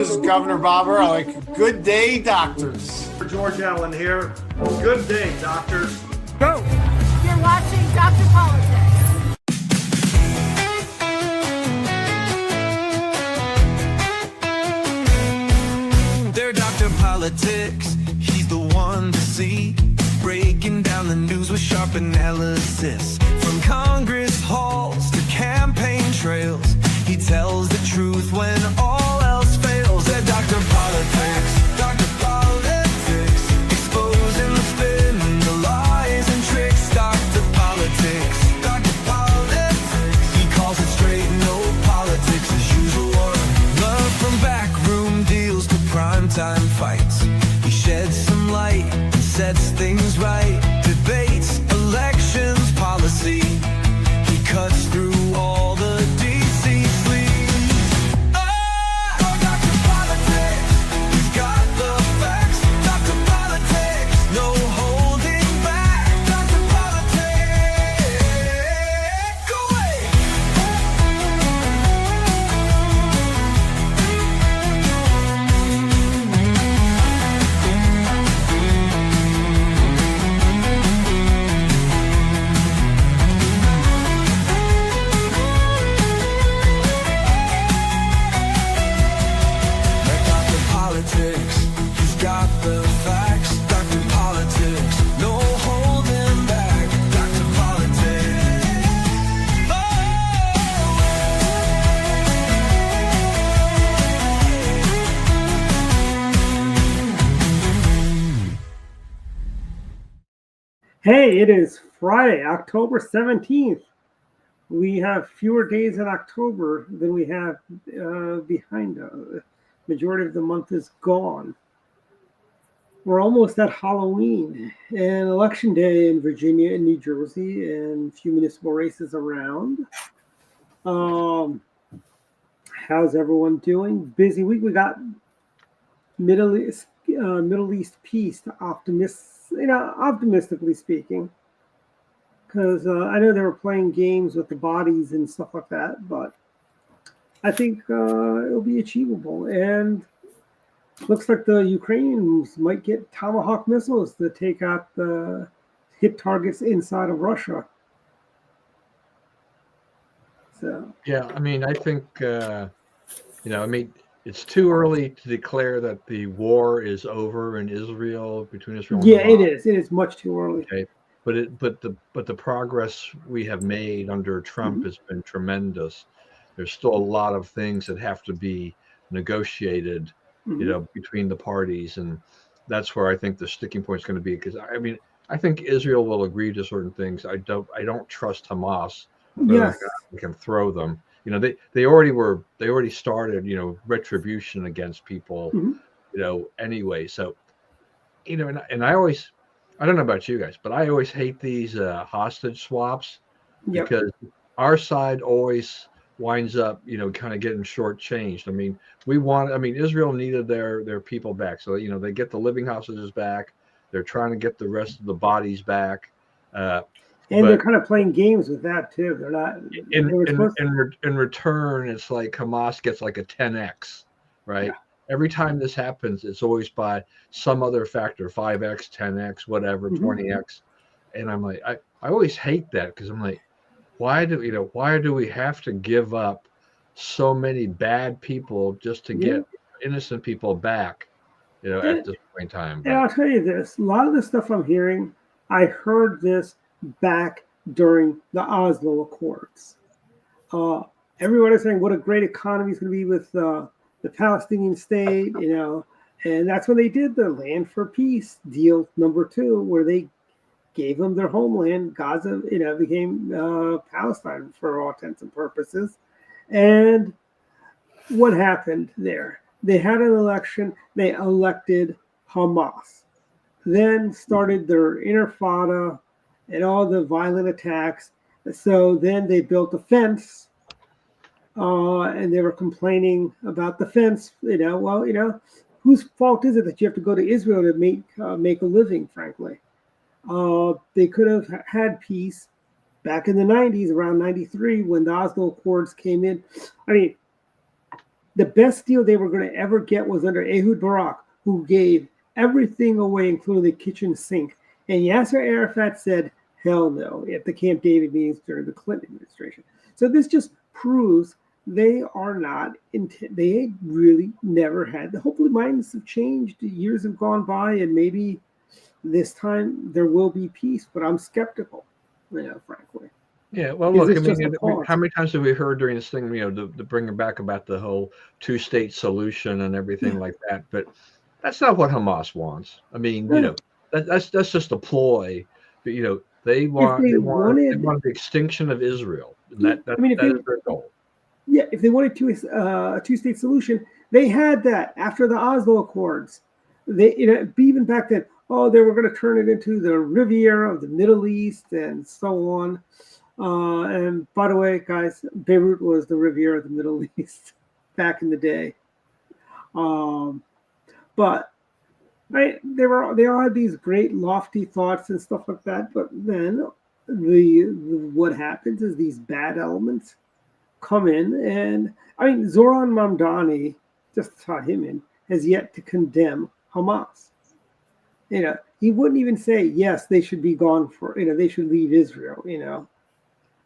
This is Governor Bobber. I like good day doctors. George Allen here. Good day, doctors. Go! You're watching Dr. Politics. They're Dr. Politics. He's the one to see. Breaking down the news with sharp analysis. From Congress halls to campaign trails, he tells the truth when all else fails. They're Dr. Politics. Dr. Politics. Exposing the spin, the lies and tricks. Dr. Politics. Dr. Politics. He calls it straight, no politics as usual. Love from backroom deals to primetime fights. He sheds some light and sets things right. Debates, elections, policy. He cuts through all the DC sleaze. Oh, Dr. Politics. He's got the facts. Dr. Politics. No holding back. Dr. Politics. Go away. Dr. Politics, he's got the facts. Dr. Politics, no holding back. Dr. Politics. Hey, it is Friday, October 17th. We have fewer days in October than we have behind us. Majority of the month is gone. We're almost at Halloween and Election Day in Virginia and New Jersey and a few municipal races around. How's everyone doing? Busy week. We got Middle East peace, optimistically speaking, because I know they were playing games with the bodies and stuff like that, but I think it'll be achievable. And looks like the Ukrainians might get Tomahawk missiles to take out the hit targets inside of Russia. So Yeah, I mean, I think, it's too early to declare that the war is over in Israel, between Israel and yeah, it Iran. is. It is much too early. Okay, but the progress we have made under Trump has been tremendous. There's still a lot of things that have to be negotiated, between the parties, and that's where I think the sticking point is going to be. Because I think Israel will agree to certain things. I don't trust Hamas. Yes. We can throw them. They already started, retribution against people, anyway. So, and I don't know about you guys, but I always hate these hostage swaps because our side always winds up, kind of getting shortchanged. Israel needed their people back. So, they get the living hostages back. They're trying to get the rest of the bodies back. And they're kind of playing games with that too. They're not. In return, it's like Hamas gets like a 10x, right? Yeah. Every time this happens, it's always by some other factor, 5x, 10x, whatever, 20x. And I'm like, I always hate that because I'm like, why do we have to give up so many bad people just to get innocent people back? At this point in time. And I'll tell you this: a lot of the stuff I'm hearing, I heard this back during the Oslo Accords. Everyone is saying what a great economy is going to be with the Palestinian state, and that's when they did the Land for Peace deal number 2, where they gave them their homeland. Gaza, became Palestine for all intents and purposes. And what happened there? They had an election. They elected Hamas. Then started their intifada and all the violent attacks. So then they built a fence, and they were complaining about the fence. Whose fault is it that you have to go to Israel to make a living? Frankly, they could have had peace back in the 90s, around 93, when the Oslo Accords came in. the best deal they were going to ever get was under Ehud Barak, who gave everything away, including the kitchen sink. And Yasser Arafat said, hell no, at the Camp David meetings during the Clinton administration. So this just proves they are not, they really never had. Hopefully minds have changed, years have gone by, and maybe this time there will be peace, but I'm skeptical, frankly. Yeah, well, Is look, this just a pause? how many times have we heard during this thing, the bringing back about the whole two-state solution and everything like that? But that's not what Hamas wants. I mean, that's just a ploy. But they want the extinction of Israel, and that is their goal. Yeah, if they wanted a two-state solution, they had that after the Oslo Accords. They, even back then, they were going to turn it into the Riviera of the Middle East and so on. And by the way, guys, Beirut was the Riviera of the Middle East back in the day. But they all had these great lofty thoughts and stuff like that. But then what happens is these bad elements come in, and Zoran Mamdani, just to tie him in, has yet to condemn Hamas. He wouldn't even say yes, they should be gone they should leave Israel.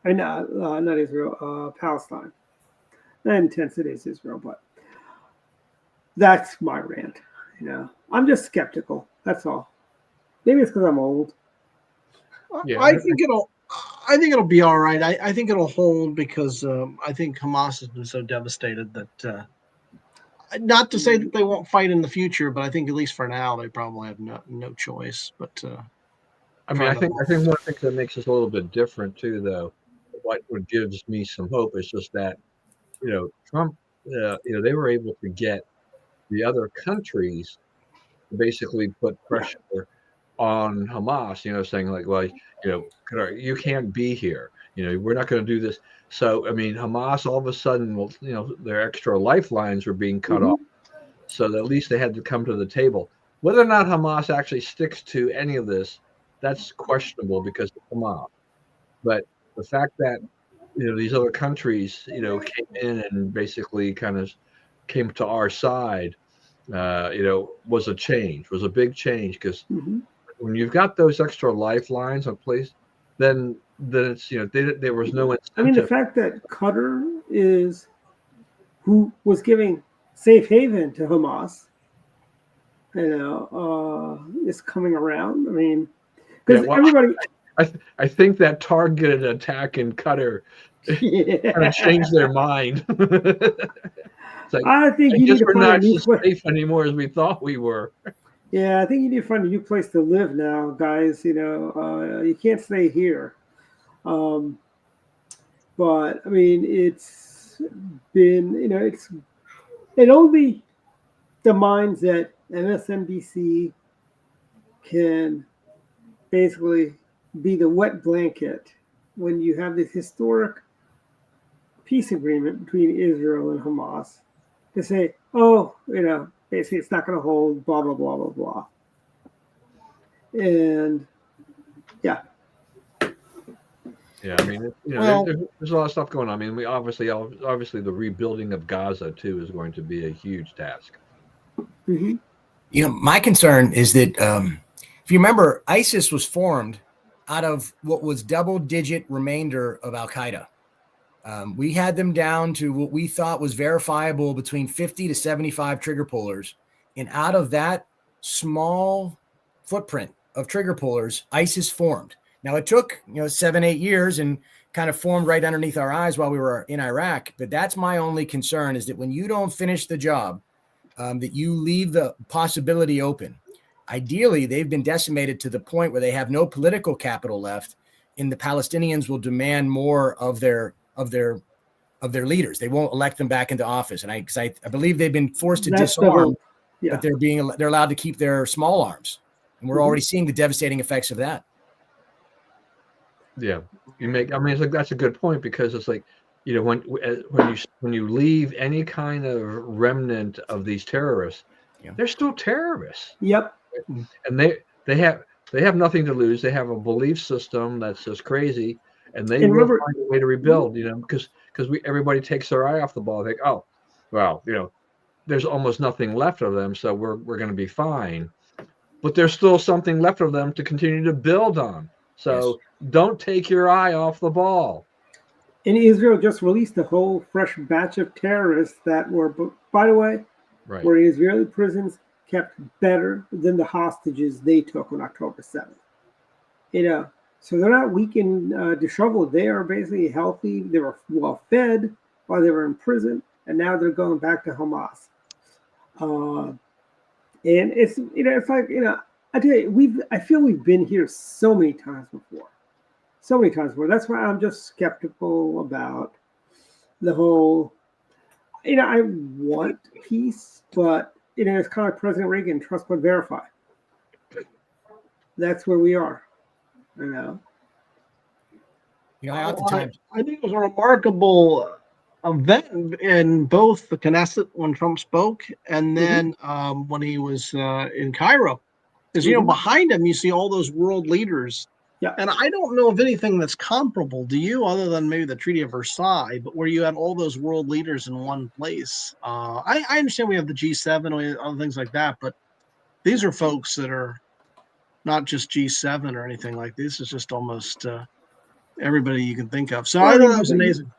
Not Israel, Palestine. Not intense it is Israel, but that's my rant. I'm just skeptical. That's all. Maybe it's because I'm old. Yeah. I think it'll be all right. I think it'll hold because I think Hamas has been so devastated that. Not to say that they won't fight in the future, but I think at least for now they probably have no choice. But I think one thing that makes us a little bit different too, though, what gives me some hope is just that Trump, they were able to get the other countries to basically put pressure on Hamas, saying like, well, you can't be here. We're not going to do this. So, Hamas all of a sudden, their extra lifelines were being cut off. So at least they had to come to the table. Whether or not Hamas actually sticks to any of this, that's questionable because of Hamas. But the fact that, these other countries, came in and basically kind of came to our side, was a big change because when you've got those extra lifelines in place, then it's there was no incentive. The fact that Qatar who was giving safe haven to Hamas, is coming around. Because everybody. I think that targeted attack in Qatar kind of changed their mind. Like, I think you need to find a new place. Safe anymore as we thought we were. Yeah, I think you need to find a new place to live now, guys. You can't stay here. But it's been, it only the minds that MSNBC can basically be the wet blanket when you have this historic peace agreement between Israel and Hamas to say, basically it's not going to hold, blah, blah, blah, blah, blah. And yeah. Yeah, there's a lot of stuff going on. We obviously the rebuilding of Gaza too is going to be a huge task. Mm-hmm. My concern is that if you remember, ISIS was formed out of what was double-digit remainder of Al Qaeda. We had them down to what we thought was verifiable between 50 to 75 trigger pullers, and out of that small footprint of trigger pullers, ISIS formed. Now, it took 7-8 years and kind of formed right underneath our eyes while we were in Iraq. But that's my only concern, is that when you don't finish the job, that you leave the possibility open. Ideally, they've been decimated to the point where they have no political capital left, and the Palestinians will demand more of their leaders. They won't elect them back into office. And I believe they've been forced to disarm, but they're allowed to keep their small arms. And we're already seeing the devastating effects of that. Yeah, it's like that's a good point, because it's like, when you leave any kind of remnant of these terrorists, they're still terrorists. Yep. And they have nothing to lose. They have a belief system that's just crazy, and they will find a way to rebuild. Because everybody takes their eye off the ball. They think, well, there's almost nothing left of them, so we're going to be fine. But there's still something left of them to continue to build on. So don't take your eye off the ball. And Israel just released a whole fresh batch of terrorists that were, by the way, were in Israeli prisons kept better than the hostages they took on October 7th. So they're not weak and disheveled. They are basically healthy. They were well fed while they were in prison, and now they're going back to Hamas. And it's it's like I tell you, I feel we've been here so many times before. That's why I'm just skeptical about the whole. I want peace, but it's kind of like President Reagan: trust but verify. That's where we are. I oftentimes I think it was a remarkable event in both the Knesset when Trump spoke, and then when he was in Cairo. Because behind him you see all those world leaders. Yeah. And I don't know of anything that's comparable to you, other than maybe the Treaty of Versailles, but where you had all those world leaders in one place. I understand we have the G7 or other things like that, but these are folks that are not just G7 or anything like this. It's just almost everybody you can think of. So I thought that was amazing.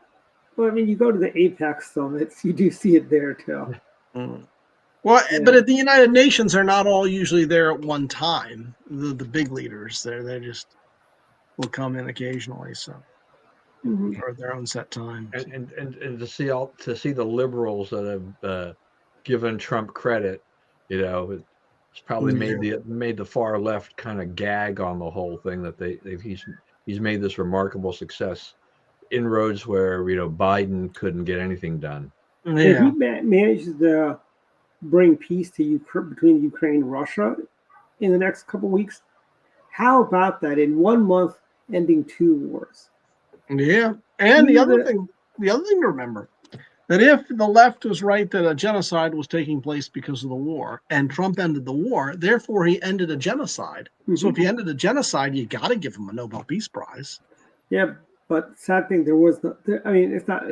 Well, I mean, you go to the APEC summits, you do see it there too. Well, but at the United Nations, they're not all usually there at one time. The big leaders, they just will come in occasionally, so or their own set time. And to see the liberals that have given Trump credit, it's probably made the far left kind of gag on the whole thing that he's made this remarkable success, inroads where Biden couldn't get anything done. If he manages to bring peace to between Ukraine and Russia in the next couple of weeks, how about that? In 1 month, ending 2 wars. Yeah, and the other thing to remember, that if the left was right that a genocide was taking place because of the war, and Trump ended the war, therefore he ended a genocide. So if he ended a genocide, you got to give him a Nobel Peace Prize. Yeah, but sad thing, there was no. I mean, it's not.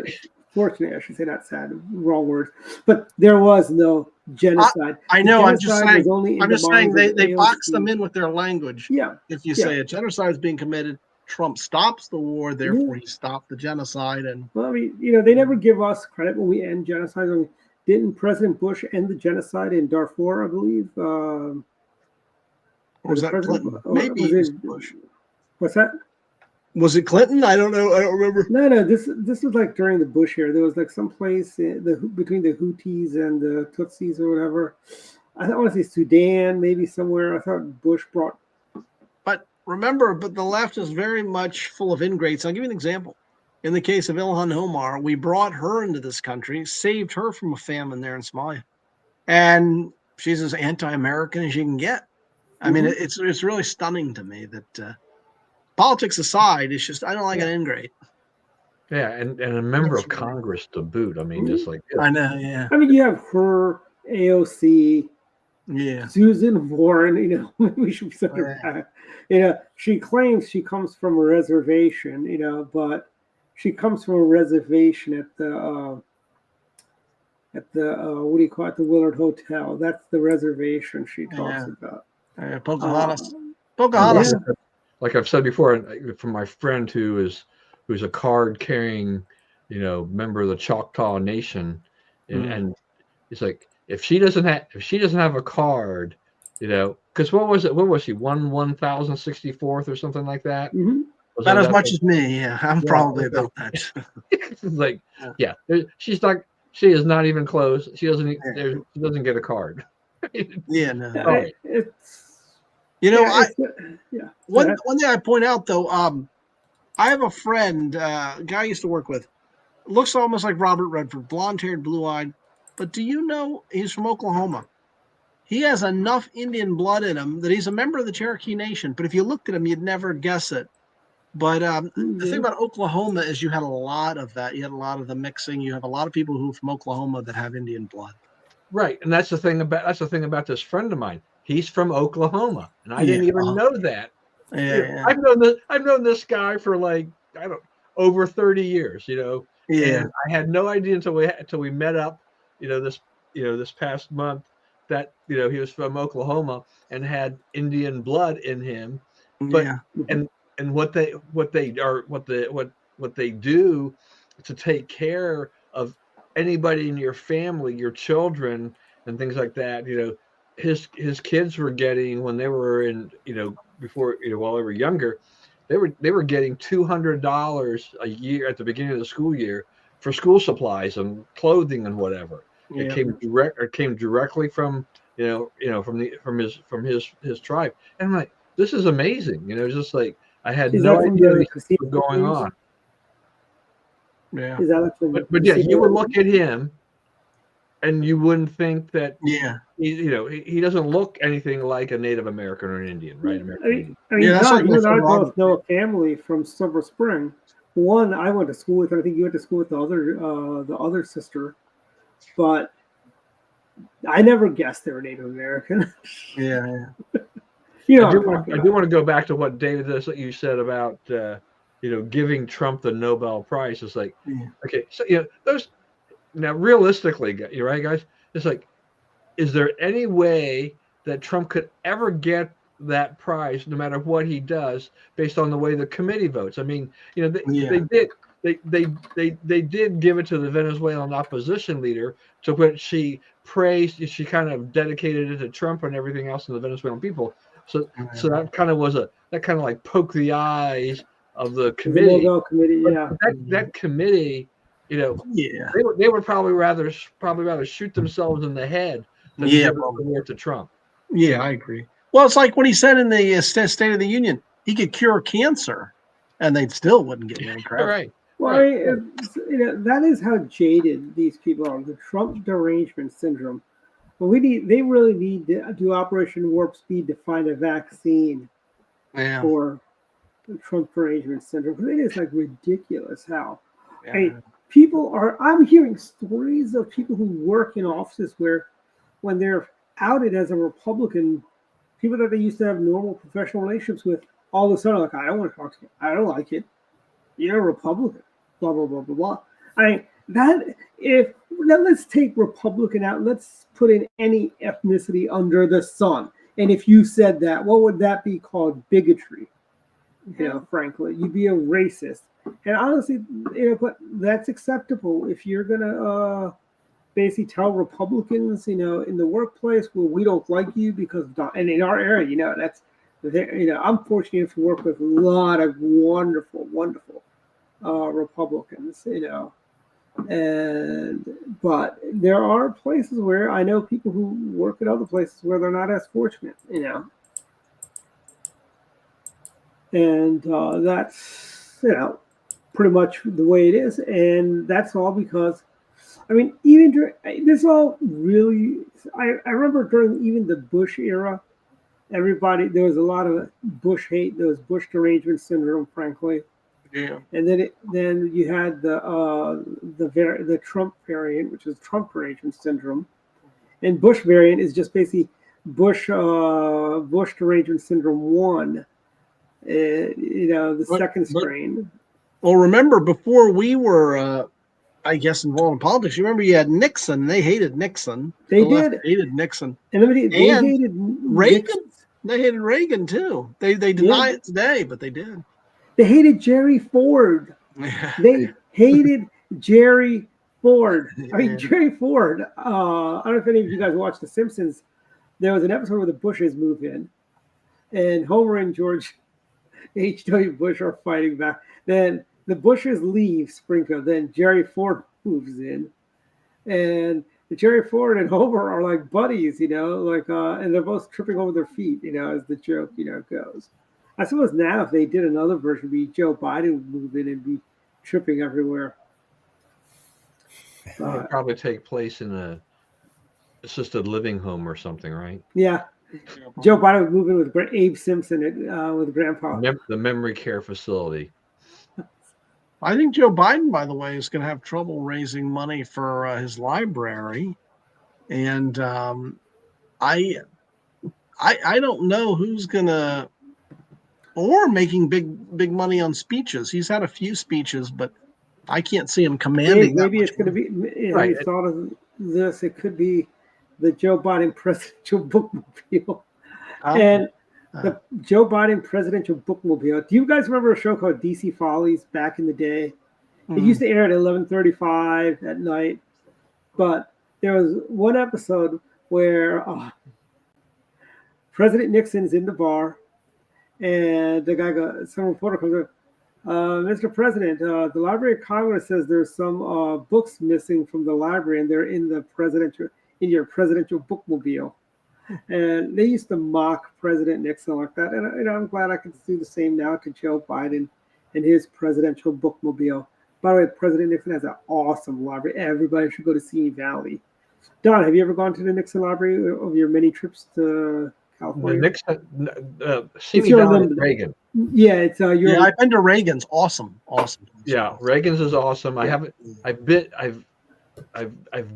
Fortunately, I should say not sad. Wrong words. But there was no genocide. I know. I'm just saying they box them in with their language. Yeah. If you say a genocide is being committed, Trump stops the war, therefore he stopped the genocide. And well, I mean, they never give us credit when we end genocide. I mean, didn't President Bush end the genocide in Darfur? I believe. Was that Clinton? Maybe it was Bush. What's that? Was it Clinton? I don't know. I don't remember. No. This was like during the Bush era. There was like some place between the Houthis and the Tutsis or whatever. I want to say Sudan, maybe somewhere. I thought Bush brought. But remember, the left is very much full of ingrates. I'll give you an example. In the case of Ilhan Omar, we brought her into this country, saved her from a famine there in Somalia, and she's as anti-American as you can get. I mean, it's really stunning to me that. Politics aside, it's just I don't like an ingrate. Yeah, and a member of Congress to boot. I mean, just like I know. Yeah. I mean, you have her, AOC, Susan Warren. We should send her back. She claims she comes from a reservation. But she comes from a reservation at the what do you call it? The Willard Hotel. That's the reservation she talks about. Pocahontas. Yeah. Like I've said before, from my friend who's a card-carrying, member of the Choctaw Nation, and it's like if she doesn't have a card, because what was it? What was she? 1064th or something like that? Not as much as me. Yeah, I'm probably about that. It's like, she's not. She is not even close. She doesn't. She doesn't get a card. No. It's. One thing I point out though, I have a friend, a guy I used to work with, looks almost like Robert Redford, blonde-haired, blue-eyed. But do you know he's from Oklahoma? He has enough Indian blood in him that he's a member of the Cherokee Nation. But if you looked at him, you'd never guess it. But the thing about Oklahoma is you had a lot of that. You had a lot of the mixing. You have a lot of people who are from Oklahoma that have Indian blood. Right, and that's the thing about this friend of mine. He's from Oklahoma, and I didn't even know that. Yeah. I've known this guy for over 30 years, and I had no idea until we met up, this past month that he was from Oklahoma and had Indian blood in him, but Yeah. and what they do to take care of anybody in your family, your children, and things like that. His kids were getting, when they were in, before, while they were younger, they were getting $200 a year at the beginning of the school year for school supplies and clothing and whatever. Yeah. It came directly from from his tribe. And I'm like, this is amazing. Just like, I had Is no that from idea the these things casino were going games? on. Yeah. Is that like from But the yeah, you would casino? look at him and you wouldn't think that Yeah. he doesn't look anything like a Native American or an Indian, right? American Indian. Yeah, that's Todd, like you my and I friend both Robert. know a family from Silver Spring. One I went to school with, and I think you went to school with the other sister, but I never guessed they were Native American. Yeah. You know, I do what I'm talking want to go back to what David, that's what you said about giving Trump the Nobel Prize. It's like, Yeah. okay, so those, now realistically, you're right, guys. It's like, is there any way that Trump could ever get that prize, no matter what he does, based on the way the committee votes? I mean, they did give it to the Venezuelan opposition leader, to which she praised. She kind of dedicated it to Trump and everything else in the Venezuelan people. So that kind of like poked the eyes of the The committee. Nobel Committee, yeah. But that committee, Yeah. they would probably rather shoot themselves in the head than Yeah, give the probably. award to Trump. Yeah, I agree. Well, it's like what he said in the State of the Union. He could cure cancer, and they still wouldn't get any credit. Right. Well, Right. that is how jaded these people are. The Trump derangement syndrome. Well, they really need to do Operation Warp Speed to find a vaccine Yeah. for the Trump derangement syndrome. Because it is like ridiculous how. Yeah. I'm hearing stories of people who work in offices where, when they're outed as a Republican, people that they used to have normal professional relationships with, all of a sudden, like, I don't want to talk to you. I don't like it. You're a Republican. Blah, blah, blah, blah, blah. Let's take Republican out. Let's put in any ethnicity under the sun. And if you said that, what would that be called? Bigotry. Frankly, you'd be a racist. And honestly, but that's acceptable if you're gonna basically tell Republicans, in the workplace, well, we don't like you because, and in our area, that's, I'm fortunate to work with a lot of wonderful, wonderful Republicans, but there are places where I know people who work at other places where they're not as fortunate, and that's, pretty much the way it is. And that's all because, even during this, all really, I remember during even the Bush era, there was a lot of Bush hate. There was Bush derangement syndrome, frankly. Yeah. And then you had the Trump variant, which is Trump derangement syndrome, and Bush variant is just basically Bush derangement syndrome 1. The second strain. Well, remember, before we were, I guess, involved in politics, you remember you had Nixon. They hated Nixon. They hated Nixon. And they hated Reagan. Nixon. They hated Reagan too. They deny it today, but they did. They hated Jerry Ford. They hated Jerry Ford. Jerry Ford. I don't know if any of you guys watched The Simpsons. There was an episode where the Bushes move in, and Homer and George H.W. Bush are fighting back. Then the Bushes leave Springfield. Then Jerry Ford moves in, and Jerry Ford and Homer are like buddies, and they're both tripping over their feet, as the joke, goes. I suppose now if they did another version, be Joe Biden would move in and be tripping everywhere. It would probably take place in a assisted living home or something, right? Yeah. Joe Biden would move in with Abe Simpson with Grandpa. The memory care facility. I think Joe Biden, by the way, is going to have trouble raising money for his library, and I don't know who's going to, or making big money on speeches. He's had a few speeches, but I can't see him commanding. Maybe it's going to be. Right. Thought of this. It could be the Joe Biden presidential bookmobile. Huh? And the Joe Biden presidential bookmobile. Do you guys remember a show called DC Follies back in the day? It used to air at 11:35 at night, but there was one episode where President Nixon's in the bar, and the guy some reporter comes up, Mr. President, the Library of Congress says there's some books missing from the library, and they're in your presidential bookmobile. And they used to mock President Nixon like that, and I'm glad I can do the same now to Joe Biden and his presidential bookmobile. By the way, President Nixon has an awesome library. Everybody should go to Simi Valley. Don, have you ever gone to the Nixon Library of your many trips to California? Nixon, Simi Valley, Reagan. Yeah, it's yeah, I've been to Reagan's. Awesome. Yeah, Reagan's is awesome. I haven't. I've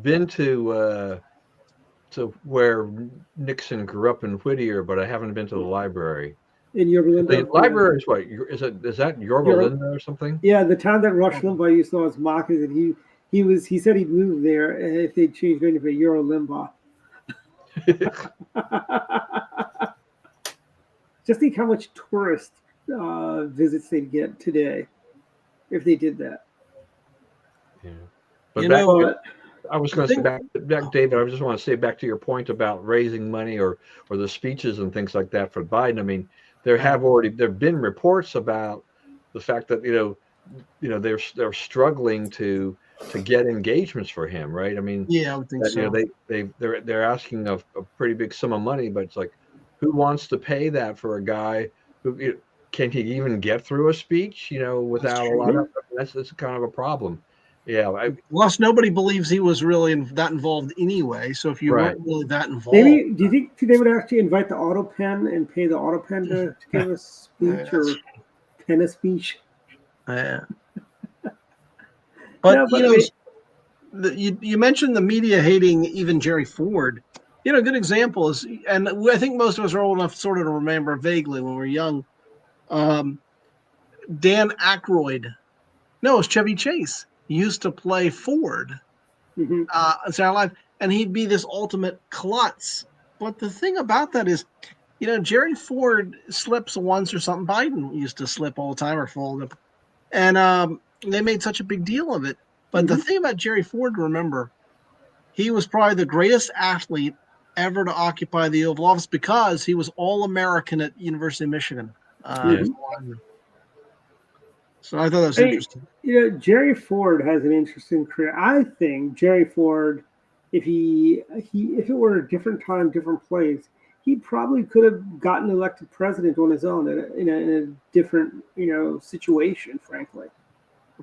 been to where Nixon grew up in Whittier, but I haven't been to the library. In Yorba Linda. The library is what? Is that Yorba Linda or something? Yeah, the town that Rush Limbaugh used to always mock is that he said he'd move there if they'd changed their name to Euro Limbaugh. Just think how much tourist visits they'd get today if they did that. Yeah, but I was going to say back, David. I just want to say back to your point about raising money or the speeches and things like that for Biden. I mean, there've been reports about the fact that they're struggling to get engagements for him, right? I mean, yeah, I would think so. They're asking a pretty big sum of money, but it's like, who wants to pay that for a guy who can he even get through a speech? Without a lot of that's kind of a problem. Yeah. Plus, nobody believes he was really that involved anyway. So if you weren't really that involved, maybe do you think they would actually invite the auto pen and pay the auto pen to give a speech or pen a speech? Yeah. But you mentioned the media hating even Jerry Ford. A good example is, and I think most of us are old enough sort of to remember vaguely when we were young. Dan Aykroyd, no, it's Chevy Chase. He used to play Ford on Saturday Night Live, and he'd be this ultimate klutz. But the thing about that is, Jerry Ford slips once or something. Biden used to slip all the time or fold up. And they made such a big deal of it. But the thing about Jerry Ford, remember, he was probably the greatest athlete ever to occupy the Oval Office because he was All-American at University of Michigan. So I thought that was interesting. Jerry Ford has an interesting career. I think Jerry Ford, if it were a different time, different place, he probably could have gotten elected president on his own in a different situation. Frankly,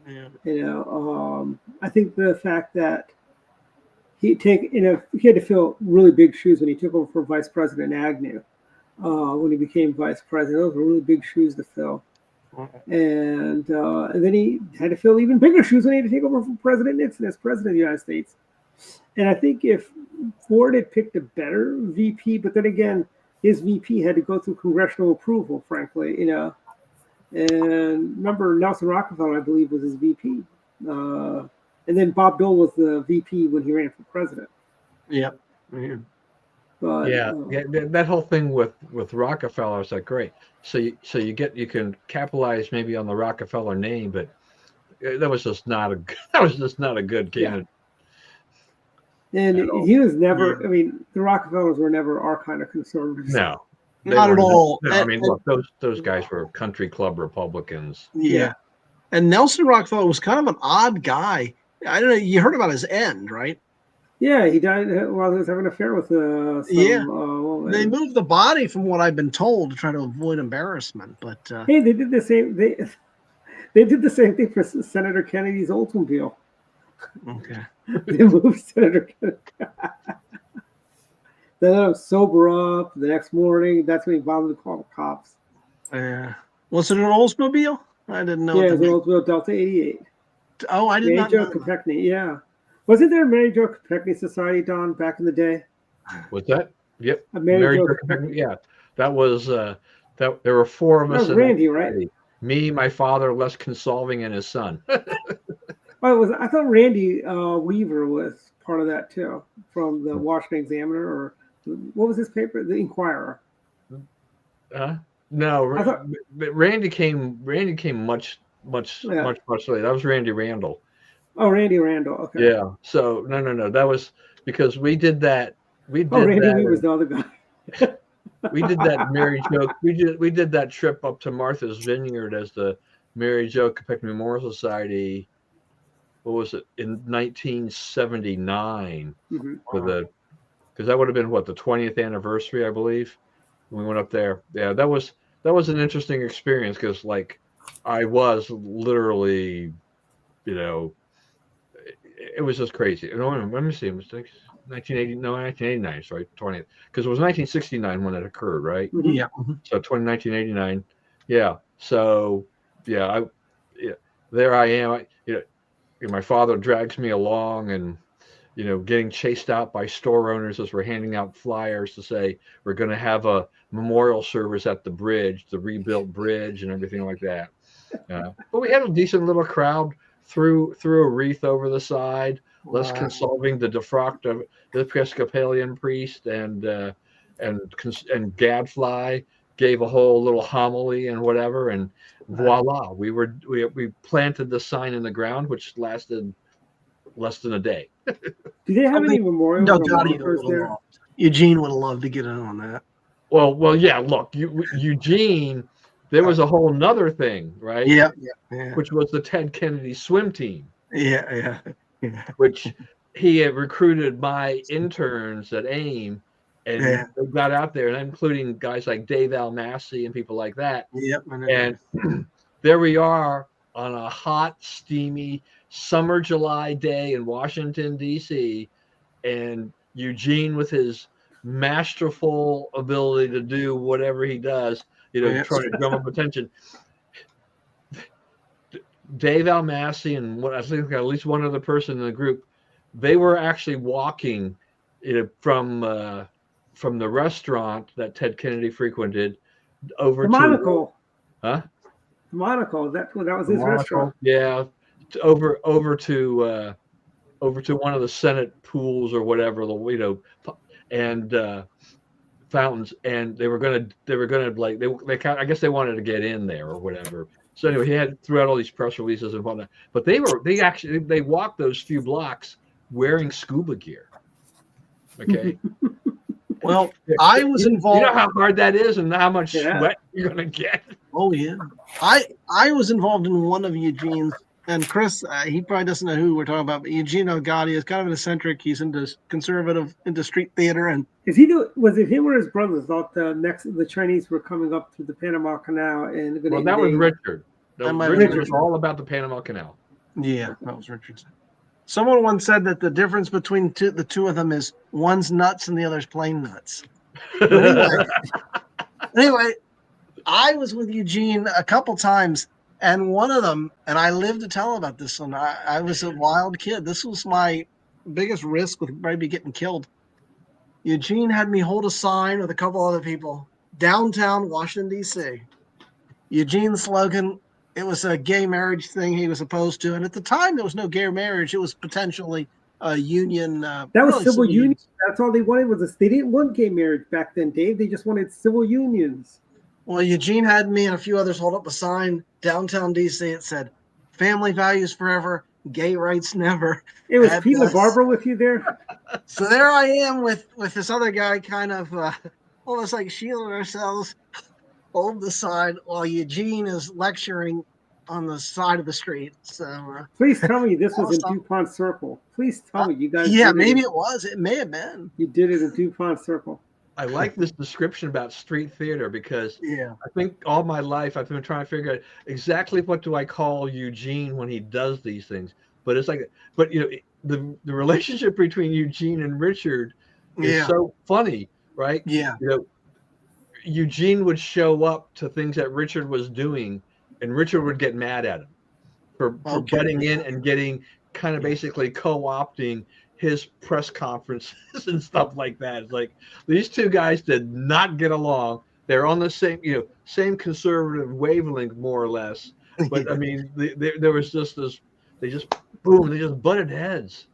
I think the fact that he had to fill really big shoes when he took over for Vice President Agnew. When he became vice president, those were really big shoes to fill. And then he had to fill even bigger shoes when he had to take over from President Nixon as president of the United States. And I think if Ford had picked a better VP, but then again, his VP had to go through congressional approval, frankly, And remember, Nelson Rockefeller, I believe, was his VP. And then Bob Dole was the VP when he ran for president. Yep. Yeah. But, that whole thing with Rockefeller is like great. So you can capitalize maybe on the Rockefeller name, but that was just not a good candidate. And he was never. I mean, the Rockefellers were never our kind of conservatives. No, not at all. No, I mean, look, those guys were country club Republicans. Yeah, and Nelson Rockefeller was kind of an odd guy. I don't know. You heard about his end, right? Yeah, he died while he was having an affair with woman. They moved the body, from what I've been told, to try to avoid embarrassment. But hey, they did the same. They did the same thing for Senator Kennedy's Oldsmobile. Okay, they moved Senator Kennedy. They let him sober up the next morning. That's when he bothered to call the cops. Was it an Oldsmobile? I didn't know. Yeah, it was an Oldsmobile Delta 88. Oh, I did not know. Kopechne, yeah. Wasn't there a Mary Jo Kopechne Society, Don, back in the day? Was that? Yep. Mary Jo Kopechne. Yeah, that was that. There were four of us. That was Randy, right? Me, my father, Les Consolving, and his son. I thought Randy Weaver was part of that too, from the Washington Examiner, or what was his paper? The Inquirer. No, thought- but Randy came much Yeah. much later. That was Randy Randall. Oh, Randy Randall. Okay. Yeah. So no. That was because we did that. We did Randy that. Wee was the other guy. We did that Mary Jo. We did that trip up to Martha's Vineyard as the Mary Jo Kopechne Memorial Society. What was it in 1979 for the? Because that would have been what, the 20th anniversary, I believe. When we went up there. Yeah, that was an interesting experience because like I was literally, it was just crazy. Let me see. It was 1989, sorry, 20th, because it was 1969 when it occurred, right? Yeah. So 1989. Yeah. So yeah, there I am. My father drags me along, and getting chased out by store owners as we're handing out flyers to say we're going to have a memorial service at the bridge, the rebuilt bridge, and everything like that. But we had a decent little crowd. Threw a wreath over the side, less consulting the defrocked of the Episcopalian priest, and Gadfly gave a whole little homily and whatever, and voila, we planted the sign in the ground, which lasted less than a day. Do they have any memorials? No, or markers there? Eugene would have loved to get in on that. Well, yeah. Look, Eugene. There was a whole nother thing, right? Yeah. Which was the Ted Kennedy swim team. Yeah. Which he had recruited my interns at AIM, and they got out there, and including guys like Dave Almasi and people like that. Yep. And there we are on a hot, steamy summer July day in Washington, D.C., and Eugene with his masterful ability to do whatever he does, trying to drum up attention. Dave Almasi and I think at least one other person in the group, they were actually walking from the restaurant that Ted Kennedy frequented over the to Monocle. Huh? The Monocle. That was his restaurant. Yeah, over to one of the Senate pools or whatever, and fountains, and they were gonna like they I guess they wanted to get in there or whatever. So anyway, he had threw out all these press releases and whatnot. But they walked those few blocks wearing scuba gear. Okay. Well, I was involved. You know how hard that is, and how much sweat you're gonna get. Oh yeah, I was involved in one of Eugene's. And Chris, he probably doesn't know who we're talking about, but Eugene Elgatti is kind of an eccentric. He's into conservative, into street theater, and was it him or his brothers thought the Chinese were coming up through the Panama Canal and well, that was Richard. Richard was all about the Panama Canal. Yeah, that was Richard's. Someone once said that the difference between the two of them is one's nuts and the other's plain nuts. Anyway, I was with Eugene a couple times. And one of them, and I live to tell about this one, I was a wild kid. This was my biggest risk with maybe getting killed. Eugene had me hold a sign with a couple other people, downtown Washington, D.C. Eugene's slogan, it was a gay marriage thing he was opposed to. And at the time, there was no gay marriage. It was potentially a union. That was civil unions. That's all they wanted they didn't want gay marriage back then, Dave. They just wanted civil unions. Well, Eugene had me and a few others hold up a sign downtown D.C. It said, "Family values forever, gay rights never." It was Peter Barber with you there. So there I am with this other guy, kind of almost like shielding ourselves, hold the sign while Eugene is lecturing on the side of the street. So please tell me this was in DuPont Circle. Please tell me you guys. Yeah, maybe it was. It may have been. You did it in DuPont Circle. I like this description about street theater because I think all my life I've been trying to figure out exactly what do I call Eugene when he does these things. But it's like, the relationship between Eugene and Richard is so funny, right? Yeah. Eugene would show up to things that Richard was doing, and Richard would get mad at him for butting in and getting kind of basically co-opting his press conferences and stuff like that. It's like these two guys did not get along. They're on the same conservative wavelength, more or less. But I mean, there was just this. They just butted heads.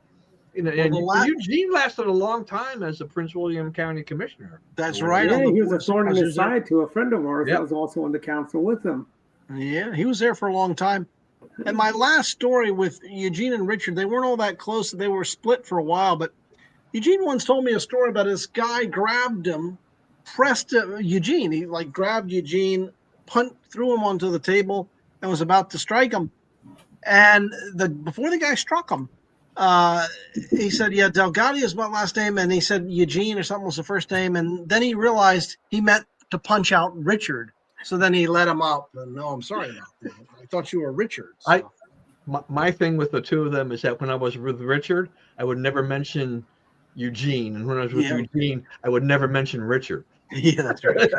You know, Well, and the la- Eugene lasted a long time as the Prince William County Commissioner. That's right. Yeah, on the he was Board a of thorn in his Supervisors there. side to a friend of ours Yep. that was also on the council with him. Yeah, he was there for a long time. And my last story with Eugene and Richard, they weren't all that close. They were split for a while, but Eugene once told me a story about this guy grabbed him, pressed Eugene. He like grabbed Eugene, threw him onto the table, and was about to strike him. And before the guy struck him, he said, "Yeah, Delgado is my last name," and he said Eugene or something was the first name. And then he realized he meant to punch out Richard. So then he let him up. And, no, I'm sorry about that. I thought you were Richard. So. My thing with the two of them is that when I was with Richard, I would never mention Eugene, and when I was with Eugene, I would never mention Richard. Yeah, that's right.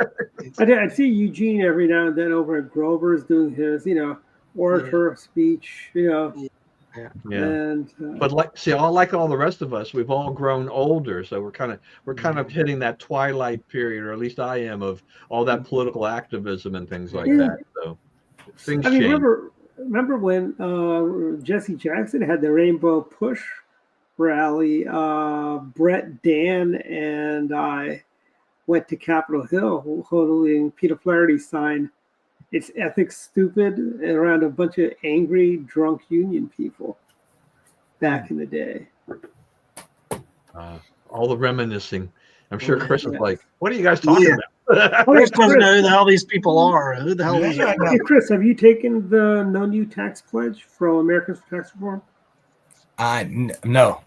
I'd see Eugene every now and then over at Grover's doing his, orator speech, Yeah. And But like all the rest of us, we've all grown older, so we're kind of hitting that twilight period, or at least I am, of all that political activism and things like that. So things change. Remember when Jesse Jackson had the Rainbow Push rally? Brett, Dan, and I went to Capitol Hill holding Peter Flaherty's sign, "It's ethics stupid," around a bunch of angry, drunk union people back in the day. All the reminiscing. I'm sure Chris is like, "What are you guys talking about?" Chris doesn't know who the hell these people are. Who the hell is that? Hey, Chris, have you taken the No New Tax Pledge from Americans for Tax Reform? No.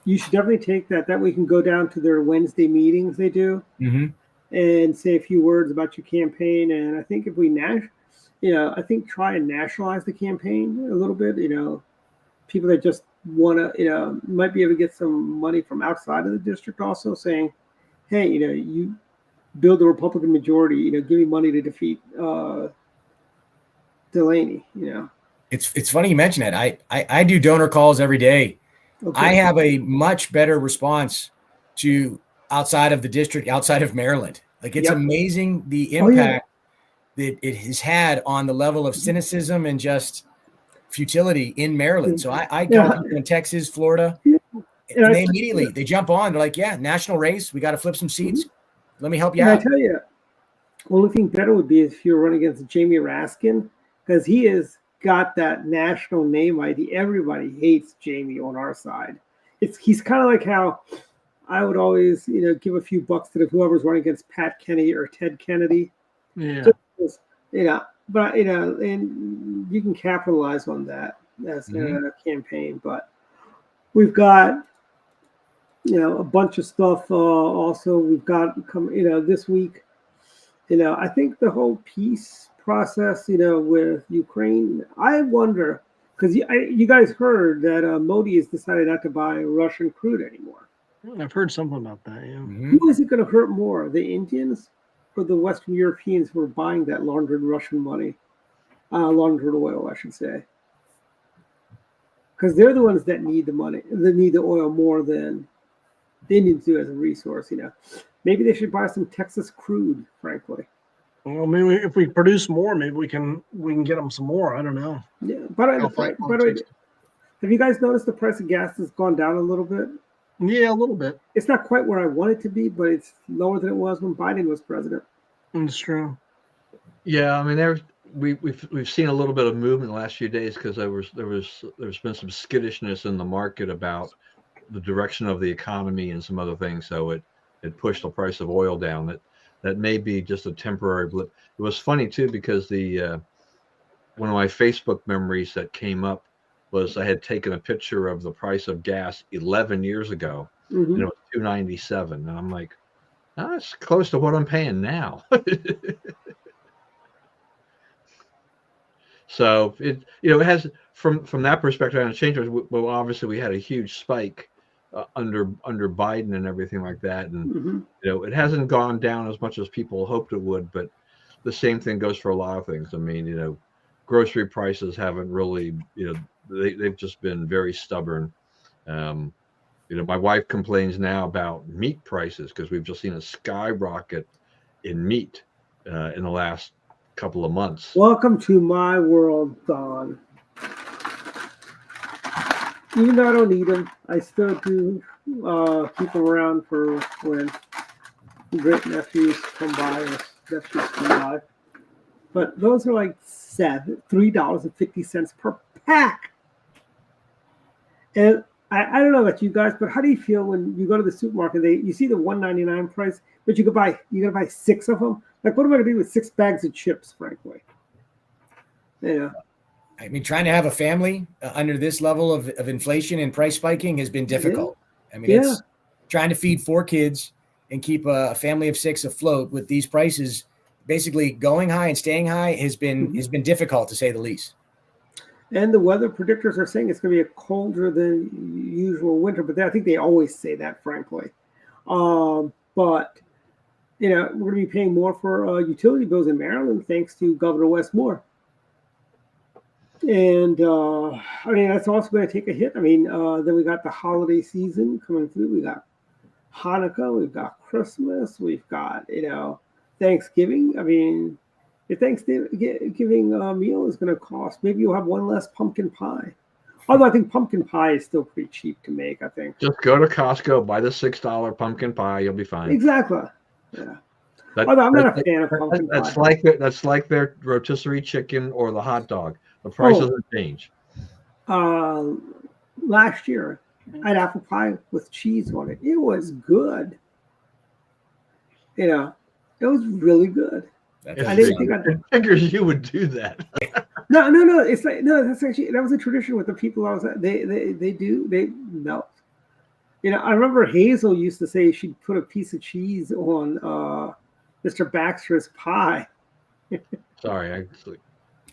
You should definitely take that. That way you can go down to their Wednesday meetings they do and say a few words about your campaign. And I think if we try and nationalize the campaign a little bit, people that just want to, might be able to get some money from outside of the district also saying, hey, you build a Republican majority, give me money to defeat Delaney, It's funny you mention that. I do donor calls every day. Okay. I have a much better response to outside of the district, outside of Maryland. Like it's amazing the impact that it has had on the level of cynicism and just futility in Maryland. So I call people in Texas, Florida, and they immediately they jump on. They're like, "Yeah, national race. We got to flip some seats. Let me help you out." I tell you, only thing better would be if you were running against Jamie Raskin, because he has got that national name ID. Everybody hates Jamie on our side. He's kind of like how I would always, give a few bucks to whoever's running against Pat Kennedy or Ted Kennedy. Yeah. But and you can capitalize on that as a campaign. But we've got, a bunch of stuff. Also, we've got this week. I think the whole peace process, with Ukraine. I wonder because you guys heard that Modi has decided not to buy Russian crude anymore. I've heard something about that. Yeah. Who is it going to hurt more, the Indians or the Western Europeans who are buying that laundered Russian money, laundered oil, I should say? Because they're the ones that need the money, that need the oil more than the Indians do as a resource. Maybe they should buy some Texas crude, frankly. Well, maybe if we produce more, maybe we can get them some more. I don't know. Yeah, but have you guys noticed the price of gas has gone down a little bit? Yeah, a little bit. It's not quite where I want it to be, but it's lower than it was when Biden was president. It's true. Yeah, I mean, we've seen a little bit of movement in the last few days because there's been some skittishness in the market about the direction of the economy and some other things. So it pushed the price of oil down. That may be just a temporary blip. It was funny too because one of my Facebook memories that came up was I had taken a picture of the price of gas 11 years ago, and it was $2.97, and I'm like, oh, it's close to what I'm paying now. So it has from that perspective and change. Well, obviously we had a huge spike under Biden and everything like that, and it hasn't gone down as much as people hoped it would. But the same thing goes for a lot of things. I mean, grocery prices haven't really, they've just been very stubborn. My wife complains now about meat prices because we've just seen a skyrocket in meat in the last couple of months. Welcome to my world, Don. even though I don't need them, I still do keep them around for when great nephews come by or nephews come by. But those are like $3.50 per pack. And I don't know about you guys, but how do you feel when you go to the supermarket? You see the $1.99 price, but you gotta buy 6 of them. Like, what am I gonna do with 6 bags of chips? Frankly, yeah. I mean, trying to have a family under this level of inflation and price spiking has been difficult. Yeah. I mean, it's trying to feed 4 kids and keep a family of 6 afloat with these prices basically going high and staying high has been difficult, to say the least. And the weather predictors are saying it's going to be a colder than usual winter, but I think they always say that, frankly. But we're going to be paying more for utility bills in Maryland thanks to Governor Wes Moore. And I mean, that's also going to take a hit. I mean, then we got the holiday season coming through. We got Hanukkah, we've got Christmas, we've got Thanksgiving. I mean, the Thanksgiving meal is going to cost. Maybe you'll have one less pumpkin pie. Although I think pumpkin pie is still pretty cheap to make. I think just go to Costco, buy the $6 pumpkin pie, you'll be fine. Exactly. Yeah. Although I'm not a fan of pumpkin pie. That's like their rotisserie chicken or the hot dog. The price doesn't change. Last year, I had apple pie with cheese on it. It was good. It was really good. I didn't think I figures you would do that. No. It's like that was a tradition with the people I was at. They melt. I remember Hazel used to say she'd put a piece of cheese on Mr. Baxter's pie. Sorry,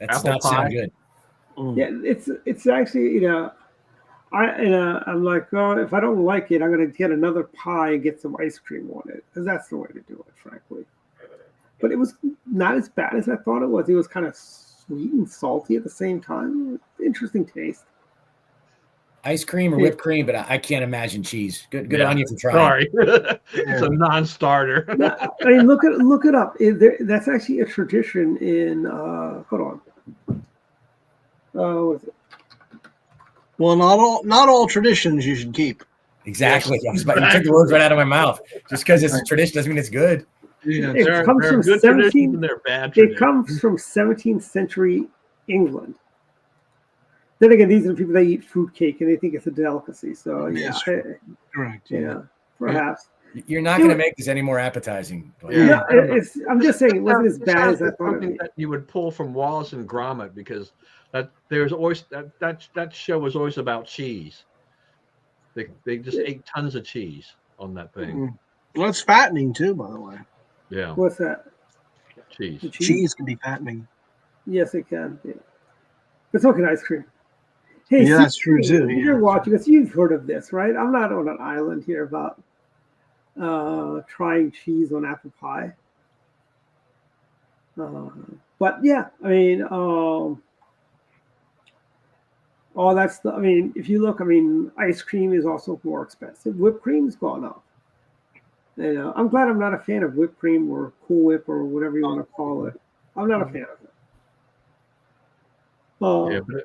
that's not sound good. Yeah, it's actually I'm like, oh, if I don't like it, I'm gonna get another pie and get some ice cream on it, because that's the way to do it, frankly. But it was not as bad as I thought it was. It was kind of sweet and salty at the same time. Interesting taste. Ice cream or whipped cream, but I can't imagine cheese. Good on you for trying. Sorry, it's a non-starter. I mean, look it up. That's actually a tradition in. Hold on. What is it? Well, not all traditions you should keep. Exactly. You took the words right out of my mouth. Just because it's a tradition doesn't mean it's good. Yeah, it comes from good 17. And they're bad. It comes from 17th century England. Then again, these are the people that eat fruitcake and they think it's a delicacy. So correct. Yeah, perhaps. You're not going to make this any more appetizing. Yeah, I'm just saying it wasn't as bad as I thought. That you would pull from Wallace and Gromit, because there's always that show was always about cheese. They just ate tons of cheese on that thing. Well, it's fattening too, by the way. Yeah. What's that? Cheese. Cheese can be fattening. Yes, it can. Yeah. But so can ice cream. Hey, yeah, that's true too. You're watching this. You've heard of this, right? I'm not on an island here about trying cheese on apple pie. But yeah, I mean, if you look, I mean, ice cream is also more expensive. Whipped cream's gone up. I'm glad I'm not a fan of whipped cream or Cool Whip or whatever you want to call it. I'm not a fan of it.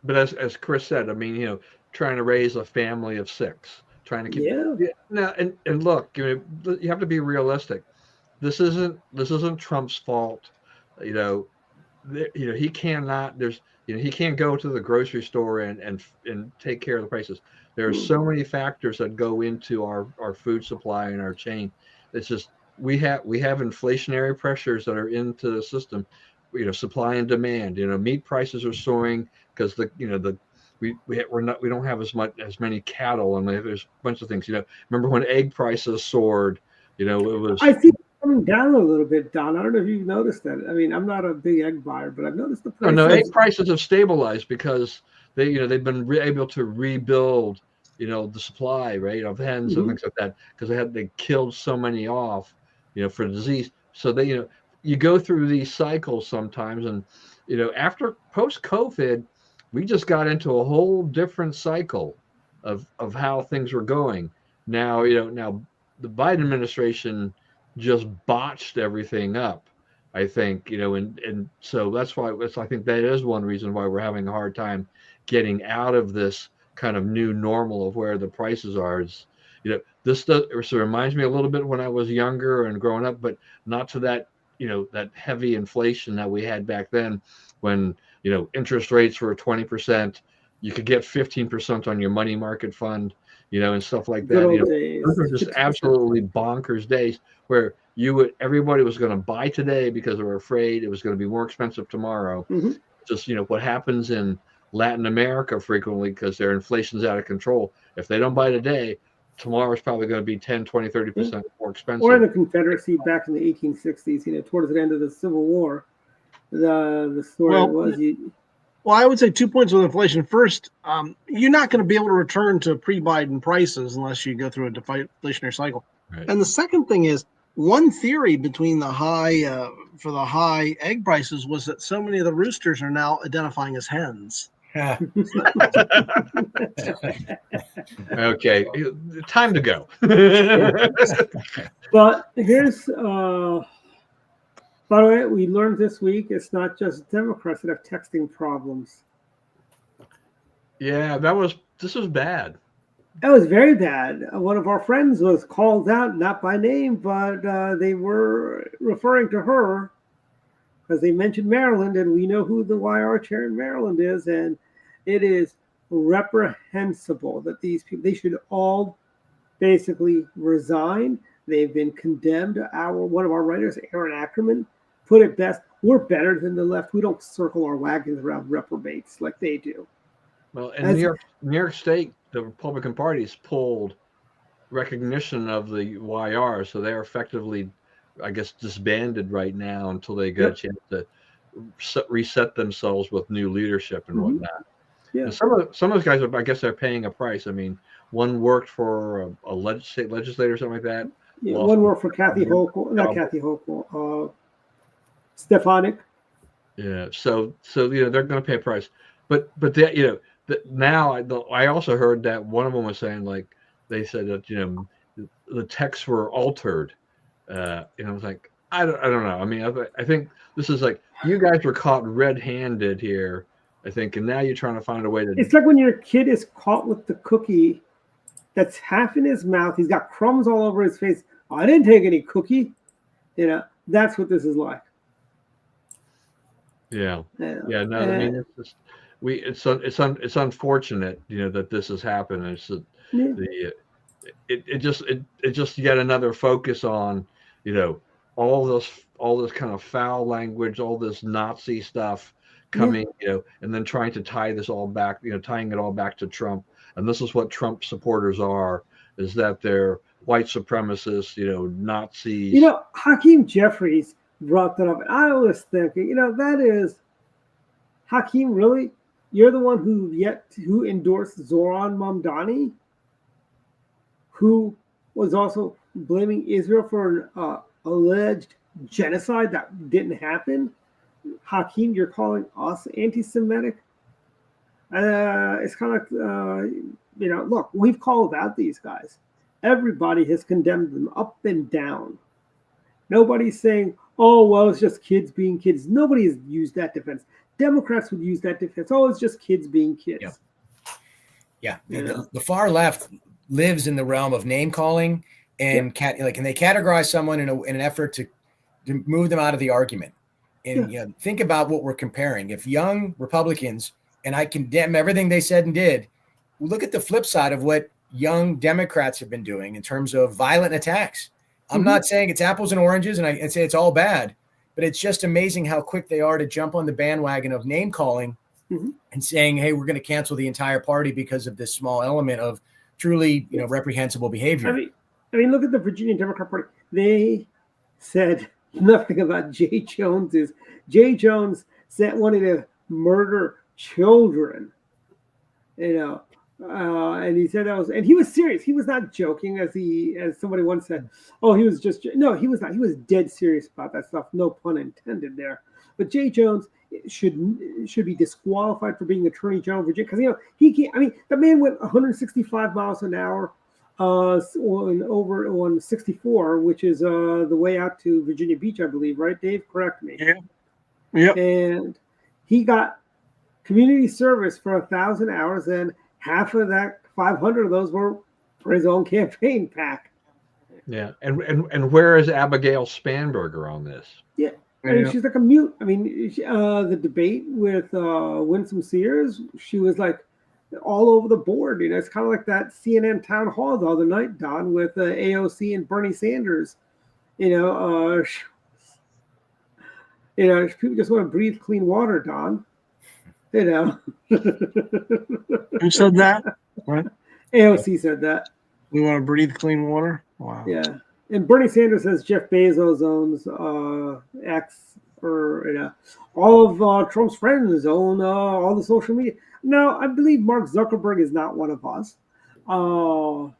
But as Chris said, I mean, trying to raise a family of 6, trying to keep. Now and look, you have to be realistic. This isn't Trump's fault. He cannot. He can't go to the grocery store and take care of the prices. There are so many factors that go into our food supply and our chain. It's just we have inflationary pressures that are into the system. Supply and demand. Meat prices are soaring because we don't have as many cattle, and there's a bunch of things. Remember when egg prices soared? It was. I think it's coming down a little bit, Don. I don't know if you've noticed that. I mean, I'm not a big egg buyer, but I've noticed the price. No, egg prices have stabilized because they've been able to rebuild the supply, right, of hens and things like that, because they killed so many off, for disease. So you go through these cycles sometimes, and after post-COVID, we just got into a whole different cycle of how things were going. Now now the Biden administration just botched everything up, I think, and so that's why I think that is one reason why we're having a hard time getting out of this kind of new normal of where the prices are. Is, you know, this does, it reminds me a little bit when I was younger and growing up, but not to that, you know, that heavy inflation that we had back then when, you know, interest rates were 20%. You could get 15% on your money market fund, you know, and stuff like Good that. old You know, days. those were just absolutely bonkers days where everybody was going to buy today because they were afraid it was going to be more expensive tomorrow. Mhm. Just, you know, what happens in Latin America frequently because their inflation's out of control. If they don't buy today, tomorrow is probably going to be 10, 20, 30% more expensive. Or in the Confederacy back in the 1860s, you know, towards the end of the Civil War, the story was Well, I would say 2 points with inflation. First, you're not going to be able to return to pre-Biden prices unless you go through a deflationary cycle. Right. And the second thing is, one theory between the for the high egg prices was that so many of the roosters are now identifying as hens. Okay, time to go. But here's, by the way, we learned this week it's not just Democrats that have texting problems. Yeah, this was bad. That was very bad. One of our friends was called out, not by name, but they were referring to her because they mentioned Maryland, and we know who the YR chair in Maryland is, and it is reprehensible that these people, they should all basically resign. They've been condemned. One of our writers, Aaron Ackerman, put it best: we're better than the left. We don't circle our wagons around reprobates like they do. Well, in New York State, the Republican Party's pulled recognition of the YR, so they're effectively, I guess, disbanded right now until they get a chance to reset themselves with new leadership and whatnot. Yeah. And some of those guys, I guess, they're paying a price. I mean, one worked for a legislator or something like that. Yeah, one worked for Kathy Hochul, not Kathy Hochul, Stefanik. Yeah, so you know they're going to pay a price, but that, you know, now I also heard that one of them was saying, like, they said that, you know, the texts were altered. I was like, I don't know. I mean, I think this is like, you guys were caught red-handed here, I think, and now you're trying to find a way to. It's like when your kid is caught with the cookie that's half in his mouth. He's got crumbs all over his face. Oh, I didn't take any cookie. You know, that's what this is like. Yeah. No, I mean, it's just it's unfortunate, you know, that this has happened. It's just yet another focus on, you know, all this kind of foul language, all this Nazi stuff coming, you know, and then trying to tie this all back, you know, tying it all back to Trump. And this is what Trump supporters are, is that they're white supremacists, you know, Nazis. You know, Hakeem Jeffries brought that up. And I was thinking, you know, that is, Hakeem, really? You're the one who endorsed Zoran Mamdani, who was also blaming Israel for an alleged genocide that didn't happen. Hakeem, you're calling us anti-Semitic? It's kind of like, you know, look, we've called out these guys. Everybody has condemned them up and down. Nobody's saying, oh, well, it's just kids being kids. Nobody has used that defense. Democrats would use that defense. Oh, it's just kids being kids. Yeah. The far left lives in the realm of name calling and and they categorize someone in an effort to move them out of the argument. And you know, think about what we're comparing. If young Republicans, and I condemn everything they said and did, look at the flip side of what young Democrats have been doing in terms of violent attacks. I'm not saying it's apples and oranges, and I say it's all bad, but it's just amazing how quick they are to jump on the bandwagon of name calling and saying, hey, we're going to cancel the entire party because of this small element of truly, you know, reprehensible behavior. I mean, look at the Virginia Democrat Party. They said nothing about Jay Jones. Jay Jones wanted to murder children, you know, and he said and he was serious. He was not joking, as somebody once said. Oh, he was just, no, he was not. He was dead serious about that stuff. No pun intended there. But Jay Jones should be disqualified for being Attorney General of Virginia, because, you know, he can't. I mean, the man went 165 miles an hour on 64, which is the way out to Virginia Beach, I believe, right, Dave? Correct me. Yeah. Yep. And he got community service for 1,000 hours, and half of that 500 of those were for his own campaign pack. Yeah, and where is Abigail Spanberger on this? Yeah. I mean, she's like a mute. I mean, the debate with Winsome Sears, she was like all over the board. You know, it's kind of like that CNN town hall the other night, Don, with AOC and Bernie Sanders. You know, people just want to breathe clean water, Don. You know. Who said that? What? AOC said that. We want to breathe clean water? Wow. Yeah. And Bernie Sanders says Jeff Bezos owns X, or all of Trump's friends own all the social media. No, I believe Mark Zuckerberg is not one of us. You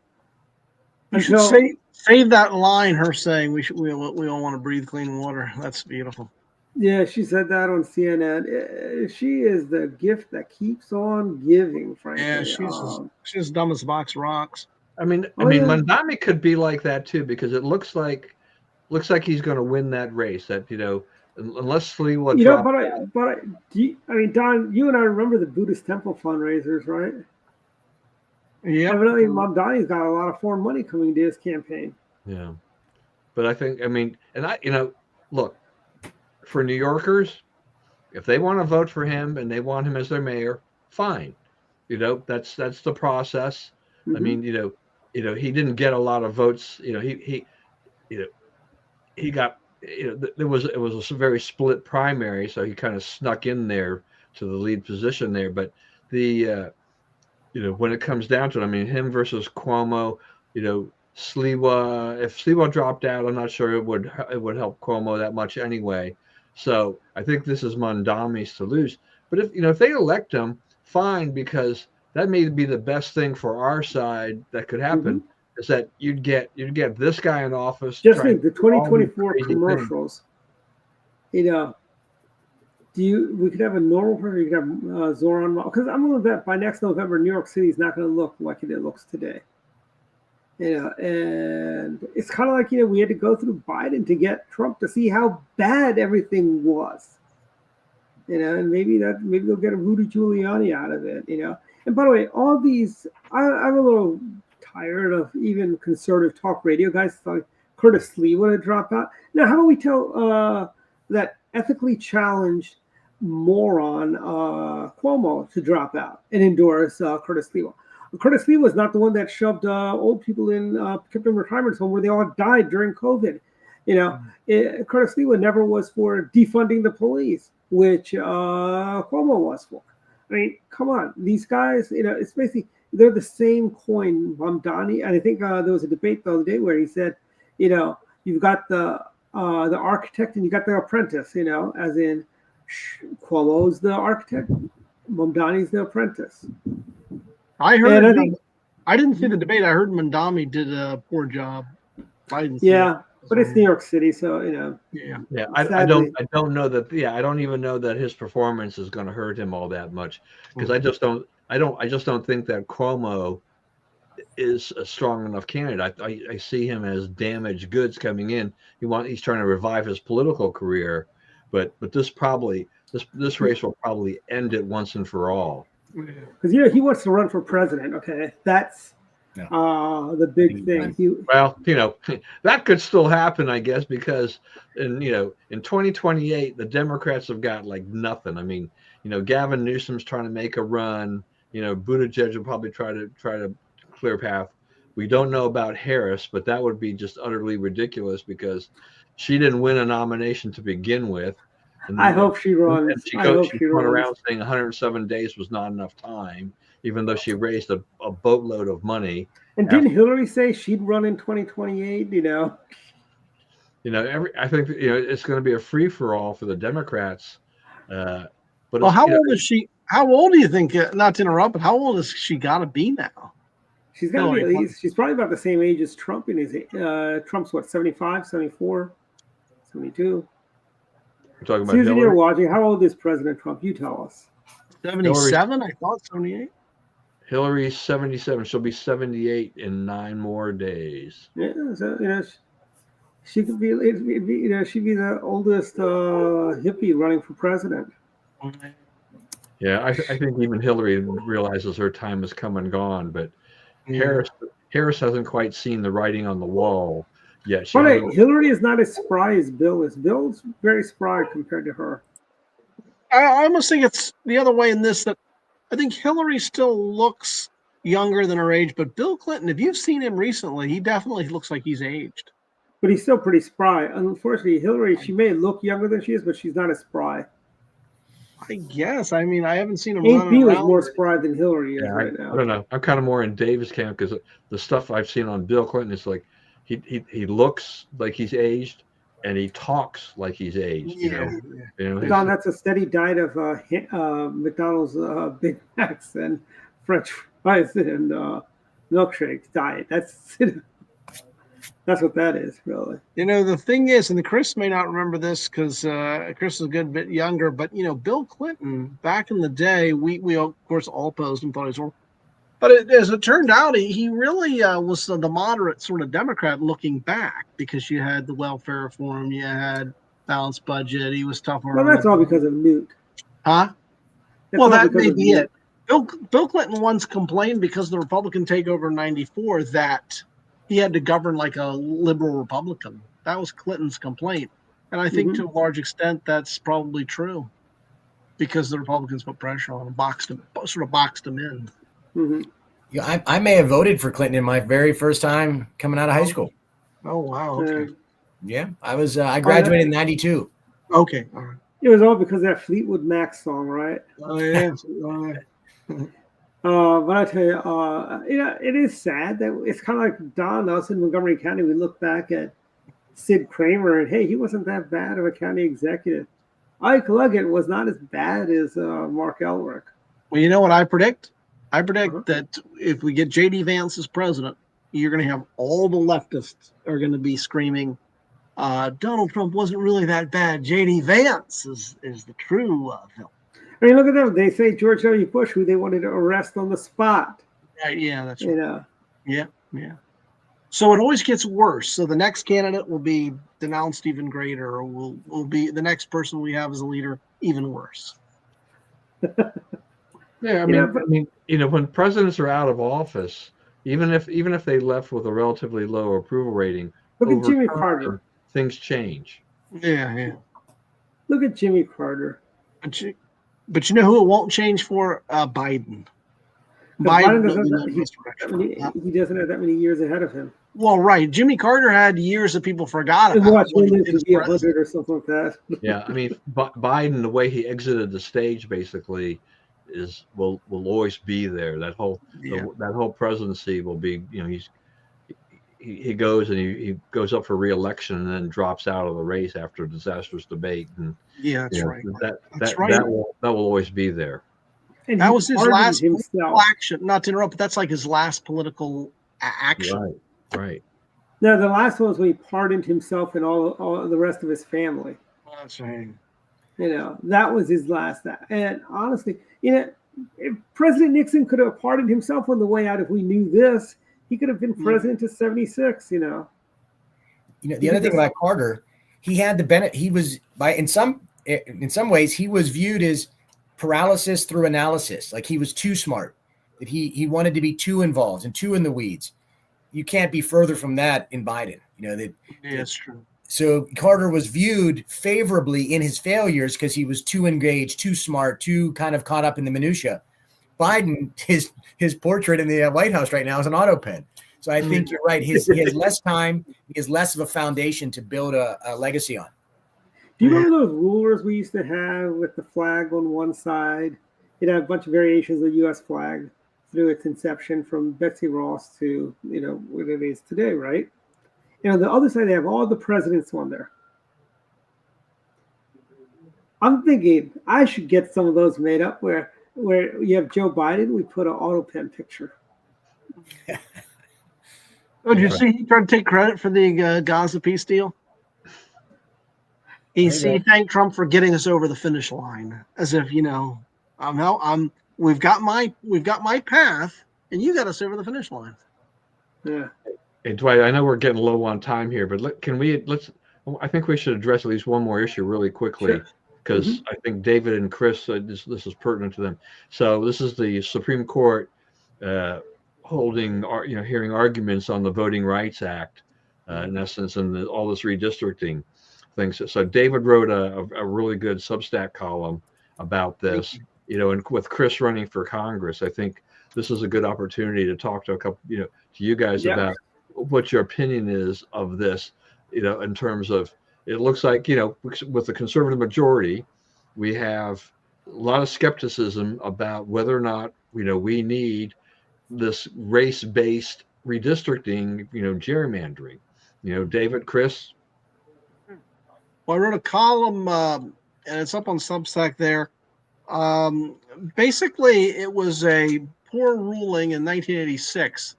should save that line. Her saying we all want to breathe clean water. That's beautiful. Yeah, she said that on CNN. She is the gift that keeps on giving. Frankly, yeah, she's dumb as a box of rocks. I mean, Mandami could be like that too, because it looks like he's going to win that race. That unless Sliwa, Don, you and I remember the Buddhist temple fundraisers, right? Yeah. Evidently, Mamdani's got a lot of foreign money coming to his campaign. Yeah, but I think look, for New Yorkers, if they want to vote for him and they want him as their mayor, fine. That's the process. Mm-hmm. I mean, he didn't get a lot of votes. He got, it was a very split primary, so he kind of snuck in there to the lead position there. But when it comes down to it, I mean, him versus Cuomo, Sliwa, if Sliwa dropped out, I'm not sure it would help Cuomo that much anyway. So I think this is Mandami's to lose. But if they elect him, fine, because that may be the best thing for our side that could happen. Mm-hmm. Is that you'd get this guy in office. Just think the 2024 commercials. We could have a normal person. You could have Zoran, because I'm going to bet by next November, New York City is not going to look like it looks today. And it's kind of like we had to go through Biden to get Trump to see how bad everything was. And maybe they'll get a Rudy Giuliani out of it. And by the way, all these, I'm a little tired of even conservative talk radio guys like Curtis Sliwa to drop out. Now, how do we tell that ethically challenged moron Cuomo to drop out and endorse Curtis Sliwa? Curtis Sliwa was not the one that shoved old people in, kept them in retirement home where they all died during COVID. Curtis Sliwa never was for defunding the police, which Cuomo was for. I mean, come on, these guys, it's basically, they're the same coin, Mamdani. And I think there was a debate the other day where he said, you've got the architect and you got the apprentice, as in Cuomo's the architect, Mamdani's the apprentice. I heard. I didn't see the debate. I heard Mandami did a poor job. I didn't see it. But it's New York City, so Yeah. I don't know that. Yeah, I don't even know that his performance is going to hurt him all that much, because I just don't think that Cuomo is a strong enough candidate. I see him as damaged goods coming in. He's trying to revive his political career, but this race will probably end it once and for all. Because he wants to run for president. Okay, that's the big thing. That could still happen, I guess, because in 2028 the Democrats have got like nothing. I mean, Gavin Newsom's trying to make a run. Buttigieg will probably try to clear path. We don't know about Harris, but that would be just utterly ridiculous because she didn't win a nomination to begin with. And I hope she runs. She went around saying 107 days was not enough time, even though she raised a boatload of money. And didn't Hillary say she'd run in 2028? I think it's going to be a free for all for the Democrats. But how old is she? How old do you think? Not to interrupt, but how old is she got to be now? She's got to be at least. She's probably about the same age as Trump. Trump's what, 75, 74, 72. We're talking about Susan, you're watching. How old is President Trump? You tell us. 77, I thought 78. Hillary's 77. She'll be 78 in 9 more days. Yeah, so she could be. She'd be the oldest hippie running for president. Yeah, I think even Hillary realizes her time has come and gone, but Harris hasn't quite seen the writing on the wall yet. She But hasn't. Hillary is not as spry as Bill is. Bill's very spry compared to her. I almost think it's the other way in this, that I think Hillary still looks younger than her age, but Bill Clinton, if you've seen him recently, he definitely looks like he's aged. But he's still pretty spry. Unfortunately, Hillary, she may look younger than she is, but she's not as spry. I guess. I mean, I haven't seen him Aunt running Bill is around. more spry than Hillary is Yeah, right now. I don't know. I'm kind of more in Davis camp because the stuff I've seen on Bill Clinton is like he looks like he's aged and he talks like he's aged. Don, that's a steady diet of McDonald's Big Macs and French fries and milkshakes diet. That's what that is, really. The thing is, and Chris may not remember this because Chris is a good bit younger, but, Bill Clinton, back in the day, we of course, all opposed him, thought he was horrible. But as it turned out, he really was the moderate sort of Democrat looking back, because you had the welfare reform, you had balanced budget, he was tougher. Well, that's all because of Newt. Huh? Well, that may be it. Bill Clinton once complained, because of the Republican takeover in '94, that he had to govern like a liberal Republican. That was Clinton's complaint. And I think to a large extent, that's probably true, because the Republicans put pressure on him, sort of boxed him in. Mm-hmm. Yeah, I may have voted for Clinton in my very first time coming out of high school. Oh, wow. Okay. Yeah, I graduated in '92. Okay. All right. It was all because of that Fleetwood Mac song, right? Oh, yeah. But I tell you, it is sad that it's kind of like Don, us in Montgomery County. We look back at Sid Kramer, and hey, he wasn't that bad of a county executive. Ike Leggett was not as bad as Mark Elric. Well, you know what I predict? I predict that if we get J.D. Vance as president, you're going to have all the leftists are going to be screaming, Donald Trump wasn't really that bad. J.D. Vance is the true villain. I mean, look at them. They say George W. Bush, who they wanted to arrest on the spot. Right, yeah, that's right. Yeah. So it always gets worse. So the next candidate will be denounced even greater, or will be the next person we have as a leader even worse. Yeah, I mean, when presidents are out of office, even if they left with a relatively low approval rating, look at Jimmy Carter. Things change. Yeah. Look at Jimmy Carter. But you know who it won't change for? Biden. Biden he doesn't have that many years ahead of him. Well, right. Jimmy Carter had years that people forgot about. Watch him live to be 100 or something like that. Yeah, I mean, Biden, the way he exited the stage, basically, will always be there. That whole presidency will be. He goes and he goes up for re-election and then drops out of the race after a disastrous debate. And that's right. That will always be there. And that was his last political action. Not to interrupt, but that's like his last political action. Right. No, the last one was when he pardoned himself and all the rest of his family. That's right. That was his last. And honestly, if President Nixon could have pardoned himself on the way out, if we knew this, he could have been president to 76. The other thing about Carter, he had the benefit. He was in some ways he was viewed as paralysis through analysis. Like he was too smart. That he wanted to be too involved and too in the weeds. You can't be further from that in Biden. That's true. So Carter was viewed favorably in his failures because he was too engaged, too smart, too kind of caught up in the minutia. Biden, his portrait in the White House right now is an auto pen. So I think you're right. He has less time. He has less of a foundation to build a legacy on. Do you remember those rulers we used to have with the flag on one side? It had a bunch of variations of the U.S. flag through its inception, from Betsy Ross to what it is today, right? On the other side, they have all the presidents on there. I'm thinking I should get some of those made up where you have Joe Biden, we put an auto pen picture. Oh, did you see he tried to take credit for the Gaza peace deal? He thanked Trump for getting us over the finish line, as if we've got my path, and you got us over the finish line. Yeah. Hey, Dwight, I know we're getting low on time here, but I think we should address at least one more issue really quickly. Sure. because I think David and Chris, this is pertinent to them. So this is the Supreme Court hearing arguments on the Voting Rights Act, in essence, and all this redistricting things. So David wrote a really good Substack column about this, and with Chris running for Congress, I think this is a good opportunity to talk to to you guys about what your opinion is of this, in terms of, it looks like, with the conservative majority, we have a lot of skepticism about whether or not, we need this race-based redistricting, gerrymandering. David, Chris? Well, I wrote a column, and it's up on Substack there. Basically, it was a poor ruling in 1986,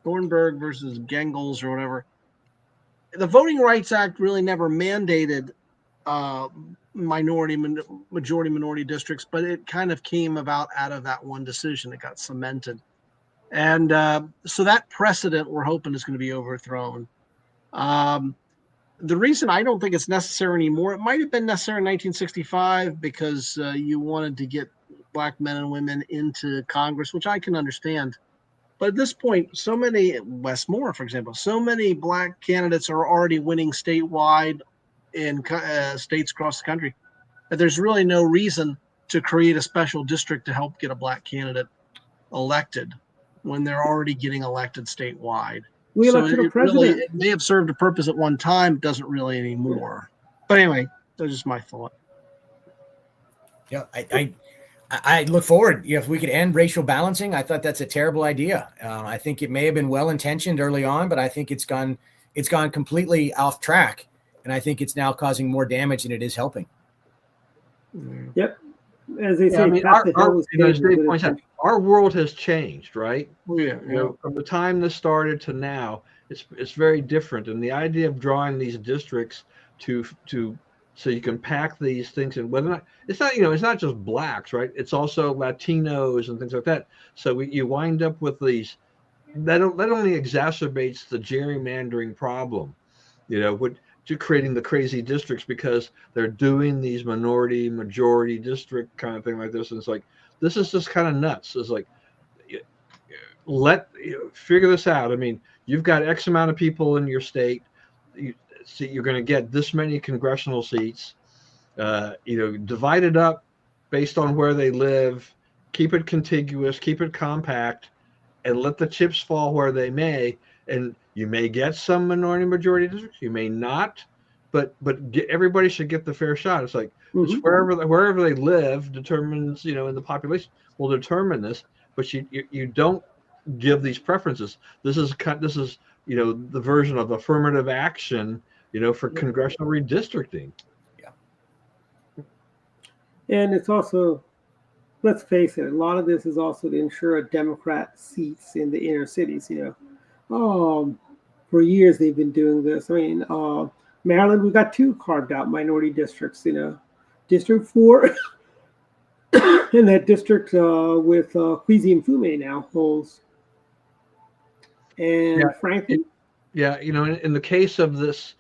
Thornburg versus Gengels or whatever. The Voting Rights Act really never mandated majority minority districts, but it kind of came about out of that one decision. It got cemented. And so that precedent we're hoping is going to be overthrown. The reason I don't think it's necessary anymore, it might have been necessary in 1965 because you wanted to get Black men and women into Congress, which I can understand. But at this point, so many, Wes Moore, for example, so many Black candidates are already winning statewide in states across the country that there's really no reason to create a special district to help get a Black candidate elected when they're already getting elected statewide. We So elected a it president. may have served a purpose at one time, it doesn't really anymore. But anyway, that's just my thought. Yeah, I look forward. If we could end racial balancing, I thought that's a terrible idea. I think it may have been well intentioned early on, but I think it's gone completely off track, and I think it's now causing more damage than it is helping. Yep. As they say, I mean, as Dave points out, our world has changed, right? Oh, yeah. From the time this started to now, it's very different. And the idea of drawing these districts to so you can pack these things in, whether or not it's not just Blacks, right? It's also Latinos and things like that. So you wind up with these that only exacerbates the gerrymandering problem, to creating the crazy districts, because they're doing these minority majority district kind of thing like this. And it's like, this is just kind of nuts. It's like, figure this out. I mean, you've got X amount of people in your state. You're going to get this many congressional seats, divide it up based on where they live, keep it contiguous, keep it compact, and let the chips fall where they may. And you may get some minority majority districts, you may not, but everybody should get the fair shot. It's like, it's wherever they live determines, in the population will determine this, but you don't give these preferences. This is the version of affirmative action, for congressional redistricting. Yeah. And it's also, let's face it, a lot of this is also to ensure a Democrat seats in the inner cities, For years they've been doing this. I mean, Maryland, we got 2 carved out minority districts, District 4 and that district with Kwesi and Fume now holds. And frankly, in the case of this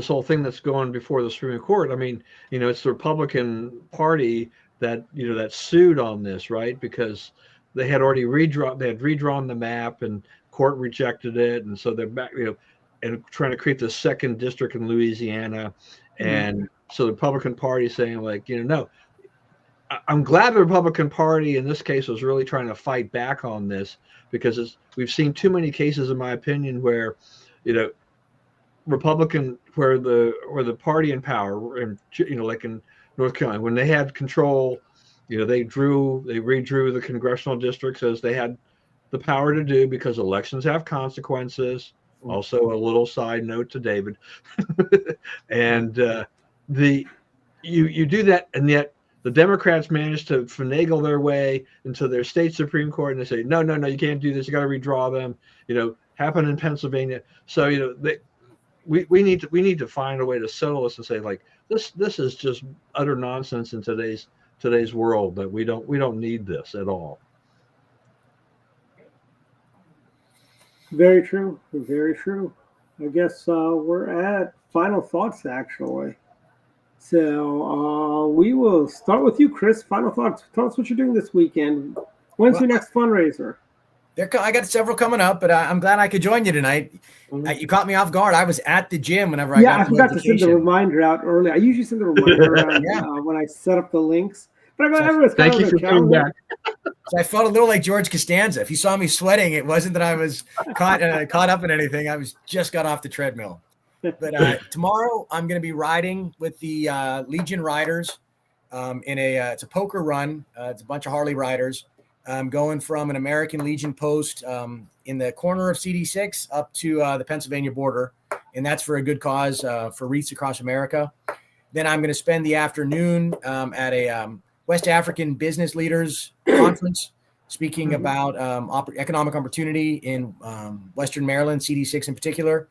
whole thing that's going before the Supreme Court, I mean, it's the Republican Party that that sued on this, right? Because they had already redrawn the map, and court rejected it, and so they're back, and trying to create the second district in Louisiana, and so the Republican Party saying, like, no. I'm glad the Republican Party in this case was really trying to fight back on this, because we've seen too many cases, in my opinion, where Republican, where the party in power, and like in North Carolina, when they had control, they redrew the congressional districts as they had the power to do, because elections have consequences. Also, a little side note to David, and you do that, and yet the Democrats managed to finagle their way into their state Supreme Court, and they say, no, you can't do this. You got to redraw them. Happened in Pennsylvania. So we need to find a way to settle this and say, like, this is just utter nonsense in today's world, that we don't need this at all. very true. Very true. I guess we're at final thoughts, actually. So we will start with you, Chris. Final thoughts. Tell us what you're doing this weekend. When's your next fundraiser? I got several coming up, but I'm glad I could join you tonight. You caught me off guard. I was at the gym whenever I got I forgot to send the reminder out early. I usually send the reminder out when I set up the links. But I got everyone's Thank you for coming back. So I felt a little like George Costanza. If you saw me sweating, it wasn't that I was caught up in anything. I was just got off the treadmill. But tomorrow I'm going to be riding with the Legion Riders it's a poker run. It's a bunch of Harley riders. I'm going from an American Legion post in the corner of CD6 up to the Pennsylvania border. And that's for a good cause for wreaths across America. Then I'm going to spend the afternoon at a West African business leaders conference speaking about economic opportunity in Western Maryland, CD6 in particular.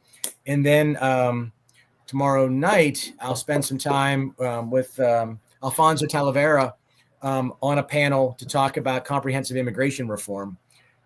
And then tomorrow night, I'll spend some time with Alfonso Talavera on a panel to talk about comprehensive immigration reform.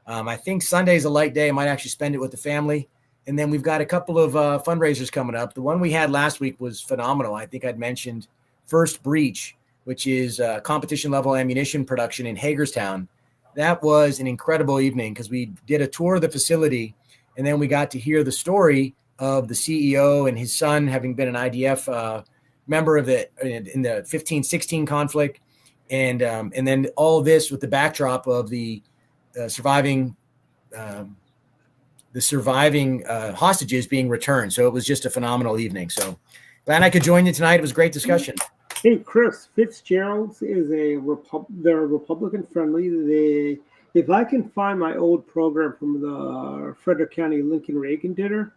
I think Sunday's a light day. I might actually spend it with the family. And then we've got a couple of fundraisers coming up. The one we had last week was phenomenal. I think I'd mentioned First Breach, which is competition level ammunition production in Hagerstown. That was an incredible evening because we did a tour of the facility, and then we got to hear the story of the CEO and his son having been an IDF member in the 15-16 conflict. And then all this with the backdrop of the surviving hostages being returned. So it was just a phenomenal evening. So glad I could join you tonight. It was a great discussion. Hey, Chris, Fitzgerald's is they're Republican friendly. If I can find my old program from the Frederick County Lincoln Reagan dinner,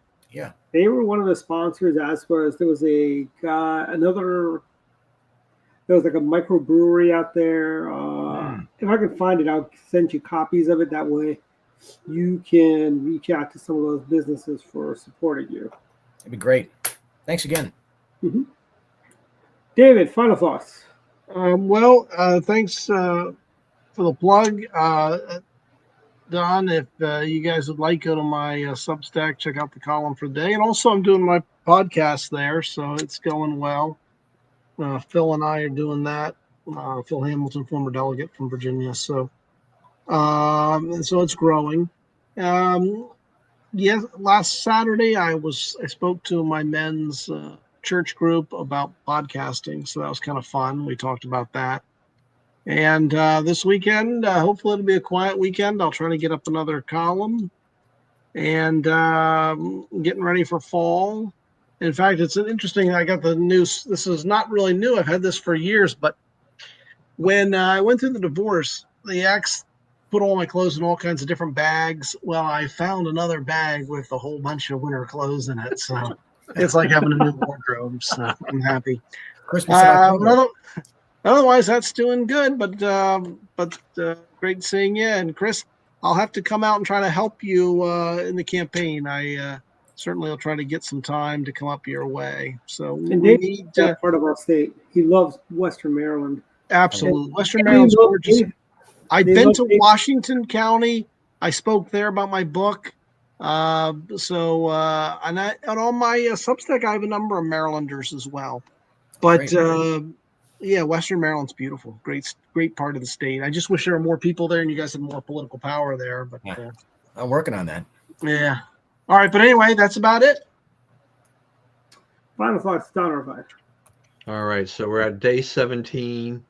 they were one of the sponsors. As well as there was a guy, there was like a microbrewery out there. If I can find it, I'll send you copies of it. That way you can reach out to some of those businesses for supporting you. That'd be great. Thanks again. Mm-hmm. David, final thoughts. Thanks for the plug. Don, if you guys would like, go to my Substack, check out the column for the day. And also I'm doing my podcast there, so it's going well. Phil and I are doing that. Phil Hamilton, former delegate from Virginia. So it's growing. Last Saturday I spoke to my men's church group about podcasting, so that was kind of fun. We talked about that. And this weekend, hopefully it'll be a quiet weekend. I'll try to get up another column and getting ready for fall. In fact, it's interesting. I got the news. This is not really new. I've had this for years, but when I went through the divorce, the ex put all my clothes in all kinds of different bags. Well, I found another bag with a whole bunch of winter clothes in it. So it's like having a new wardrobe. So I'm happy. Christmas. Otherwise, that's doing good. But great seeing you. And Chris, I'll have to come out and try to help you in the campaign. I certainly will try to get some time to come up your way. So and we need part of our state. He loves Western Maryland. Absolutely, Western Maryland's gorgeous. I've been to Washington County. I spoke there about my book. And on my Substack, I have a number of Marylanders as well. But Western Maryland's beautiful. Great part of the state. I just wish there were more people there and you guys had more political power there. But I'm working on that. Yeah. All right. But anyway, that's about it. Final thoughts, Don or Vice? All right. So we're at day 17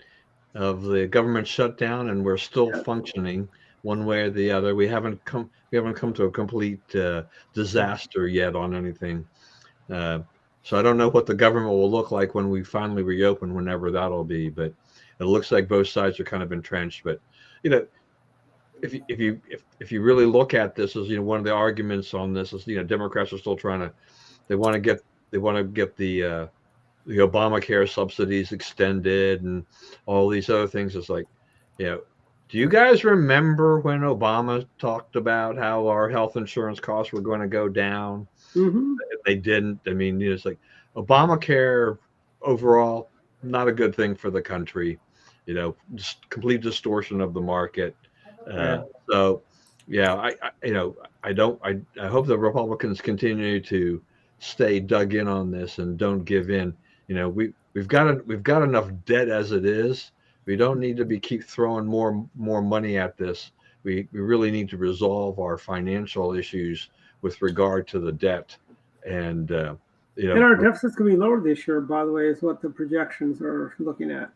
of the government shutdown, and we're still functioning one way or the other. We haven't come to a complete disaster yet on anything. So I don't know what the government will look like when we finally reopen, whenever that'll be. But it looks like both sides are kind of entrenched. But if you really look at this, as one of the arguments on this is Democrats are still they want to get the Obamacare subsidies extended and all these other things. It's like, do you guys remember when Obama talked about how our health insurance costs were going to go down? Mm-hmm. They didn't. I mean, it's like Obamacare overall, not a good thing for the country, just complete distortion of the market. I hope the Republicans continue to stay dug in on this and don't give in. You know, we've got enough debt as it is. We don't need to keep throwing more money at this. We really need to resolve our financial issues with regard to the debt, and you And our know, deficit's going to be lower this year, by the way, is what the projections are looking at.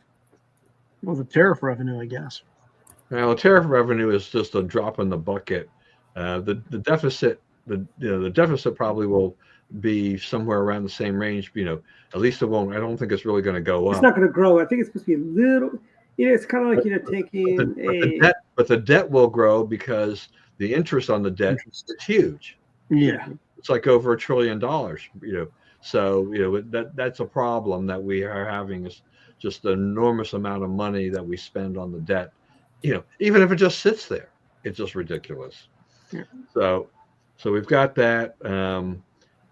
Well, the tariff revenue, I guess. well, tariff revenue is just a drop in the bucket. The deficit, the deficit probably will be somewhere around the same range. You know, at least it won't. I don't think it's really going to go It's up. not going to grow. I think it's supposed to be a little. It's kind of like taking But the debt will grow because the interest on the debt is huge. Yeah. It's like over $1 trillion. You know, so you know that's a problem that we are having, is just the enormous amount of money that we spend on the debt. You know, even if it just sits there, it's just ridiculous. Yeah. So we've got that.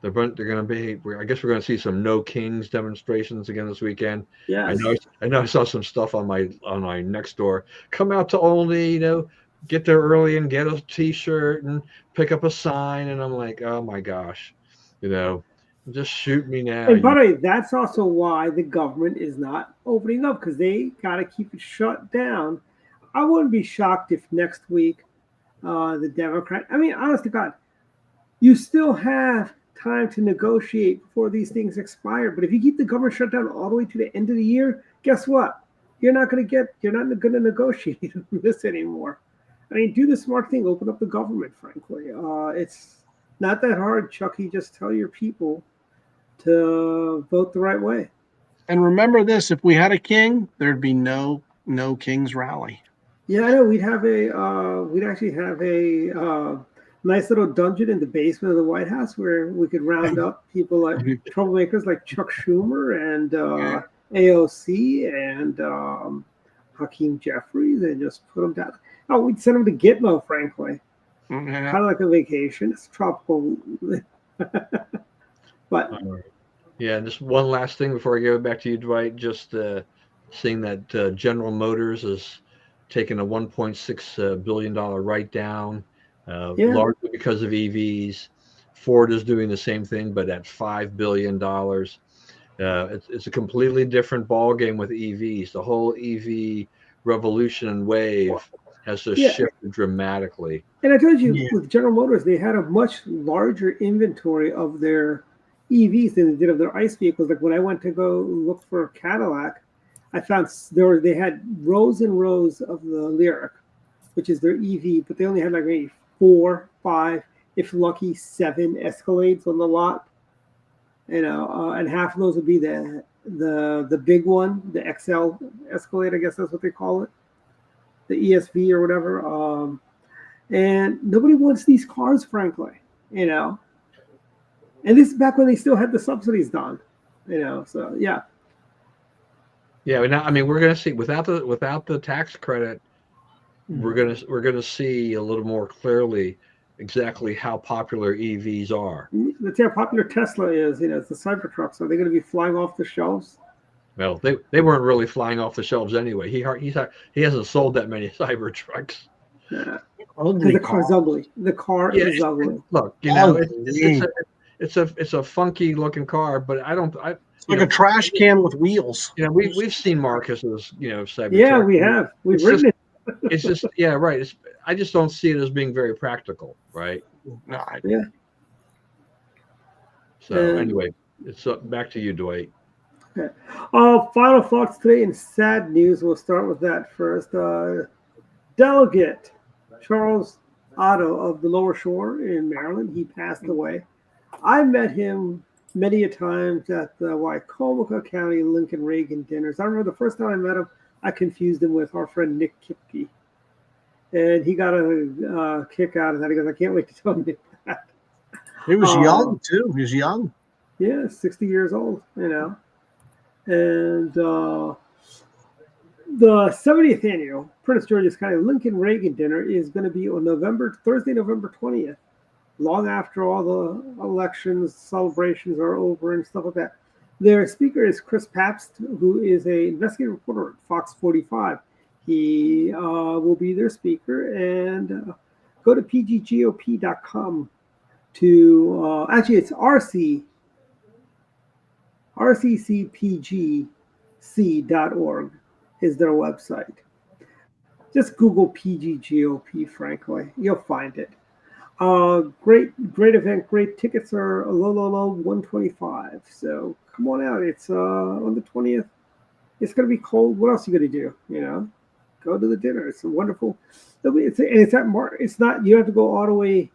They're going to be. I guess we're going to see some No Kings demonstrations again this weekend. Yes. I know. I saw some stuff on my next door. Come out to Olney, you know, get there early and get a T-shirt and pick up a sign. And I'm like, oh my gosh, you know, just shoot me now. And by the way, that's also why the government is not opening up, because they got to keep it shut down. I wouldn't be shocked if next week the Democrat. I mean, honest to God, you still have time to negotiate before these things expire. But if you keep the government shut down all the way to the end of the year, guess what? You're not going to negotiate this anymore. I mean, do the smart thing, open up the government, frankly. It's not that hard, Chucky. Just tell your people to vote the right way. And remember this: if we had a king, there'd be no king's rally. Yeah, I know. We'd actually have a nice little dungeon in the basement of the White House where we could round up people like troublemakers like Chuck Schumer and AOC and Hakeem Jeffries, and just put them down. Oh, we'd send them to Gitmo, frankly. Kind of like a vacation. It's tropical. But yeah, and just one last thing before I give it back to you, Dwight. Just seeing that General Motors is taking a $1.6 billion write down. Largely because of EVs. Ford is doing the same thing, but at $5 billion. It's a completely different ballgame with EVs. The whole EV revolution and wave has just shifted dramatically. And I told you, with General Motors, they had a much larger inventory of their EVs than they did of their ICE vehicles. Like when I went to go look for a Cadillac, I found they had rows and rows of the Lyric, which is their EV, but they only had like maybe 4, 5, if lucky, 7 Escalades on the lot. You know, and half of those would be the big one, the XL Escalade, I guess that's what they call it, the ESV or whatever. And nobody wants these cars, frankly. You know, and this is back when they still had the subsidies done. You know, so yeah. Yeah, now I mean we're going to see without the tax credit. We're gonna see a little more clearly exactly how popular EVs are. That's how popular Tesla is. You know, it's the Cybertrucks. Are they going to be flying off the shelves? Well, they weren't really flying off the shelves anyway. He hasn't sold that many Cybertrucks. Because the car's ugly. The car is ugly. Look, you know, it's a funky looking car, but it's like a trash can with wheels. You know, we've seen Marcus's, you know, Cybertruck. Yeah, we have. We've ridden it. It's just right. I just don't see it as being very practical, right? No, yeah. So anyway, it's back to you, Dwight. Okay. Final thoughts today in sad news. We'll start with that first. Delegate Charles Otto of the Lower Shore in Maryland. He passed away. I met him many a times at the Wycomico County Lincoln Reagan dinners. I remember the first time I met him, I confused him with our friend Nick Kipke. And he got a kick out of that. He goes, I can't wait to tell Nick that. He was young, too. He was young. Yeah, 60 years old, you know. And the 70th annual Prince George's County Lincoln Reagan dinner is going to be on Thursday, November 20th, long after all the elections, celebrations are over and stuff like that. Their speaker is Chris Pabst, who is an investigative reporter at Fox 45. He will be their speaker, and go to pggop.com to actually it's rccpgc.org is their website. Just Google PGGOP, frankly. You'll find it. Great event. Great tickets are low, $125. So come on out. It's on the 20th. It's going to be cold. What else are you going to do? You know, go to the dinner. It's a wonderful. It's at It's not. You don't have to go all the way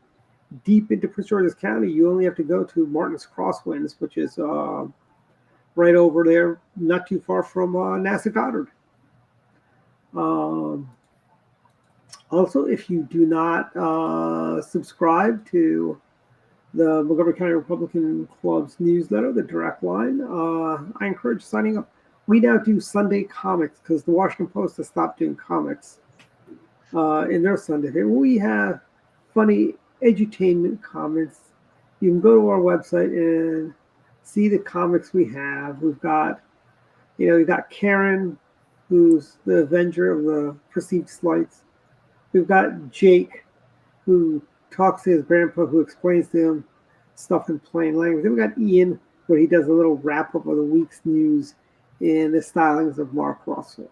deep into Prince George's County. You only have to go to Martin's Crosswinds, which is right over there, not too far from NASA Goddard. Also, if you do not subscribe to the Montgomery County Republican Club's newsletter, the direct line, I encourage signing up. We now do Sunday comics because the Washington Post has stopped doing comics in their Sunday. We have funny edutainment comics. You can go to our website and see the comics we have. We've got, we've got Karen, who's the Avenger of the Perceived Slights. We've got Jake, who talks to his grandpa, who explains to him stuff in plain language. Then we got Ian, where he does a little wrap-up of the week's news in the stylings of Mark Russell.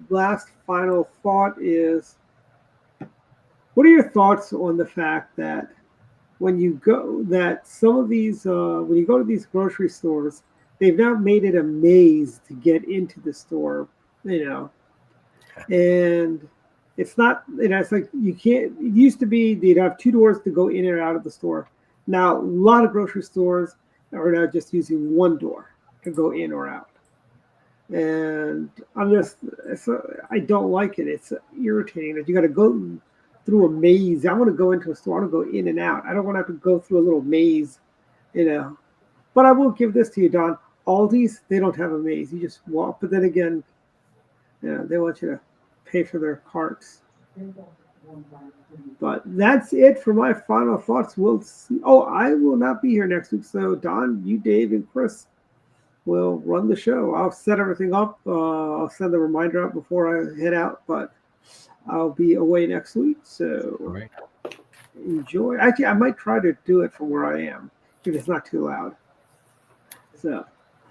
Last final thought is, what are your thoughts on the fact that when you go to these grocery stores, they've now made it a maze to get into the store, and it's not, it's like you can't, it used to be they'd have two doors to go in and out of the store. Now, a lot of grocery stores are now just using one door to go in or out. And I don't like it. It's irritating that you got to go through a maze. I want to go into a store. I want to go in and out. I don't want to have to go through a little maze, But I will give this to you, Don. Aldi's, they don't have a maze. You just walk. But then again, they want you to pay for their carts. But that's it for my final thoughts. We'll see. Oh, I will not be here next week. So Don, you, Dave, and Chris will run the show. I'll set everything up. I'll send the reminder out before I head out. But I'll be away next week. So enjoy. Actually, I might try to do it from where I am if it's not too loud. So,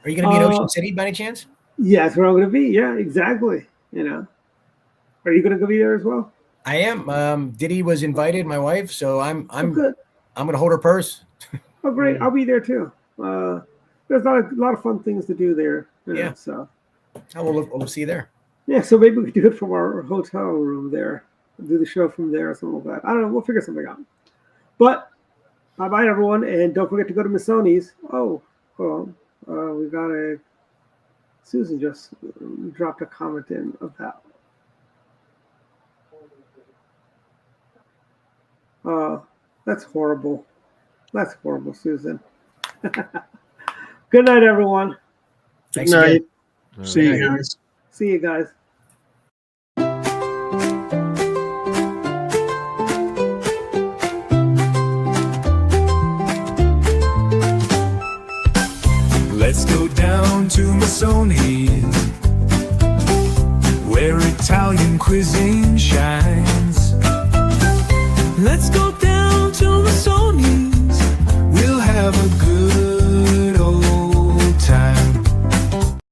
are you going to be in Ocean City by any chance? Yeah, that's where I'm going to be. Yeah, exactly. Are you going to go be there as well? I am. Diddy was invited, my wife, so I'm good. I'm going to hold her purse. Oh, great! I'll be there too. There's a lot of fun things to do there. Yeah. So, we'll see you there. Yeah. So maybe we can do it from our hotel room there. Do the show from there or something like that. I don't know. We'll figure something out. But bye, everyone, and don't forget to go to Missoni's. Oh, hold on. We got Susan just dropped a comment in about. That's horrible. That's horrible, Susan. Good night, everyone. Good night. See you guys. See you guys. Let's go down to Missoni's, where Italian cuisine shines. Let's go down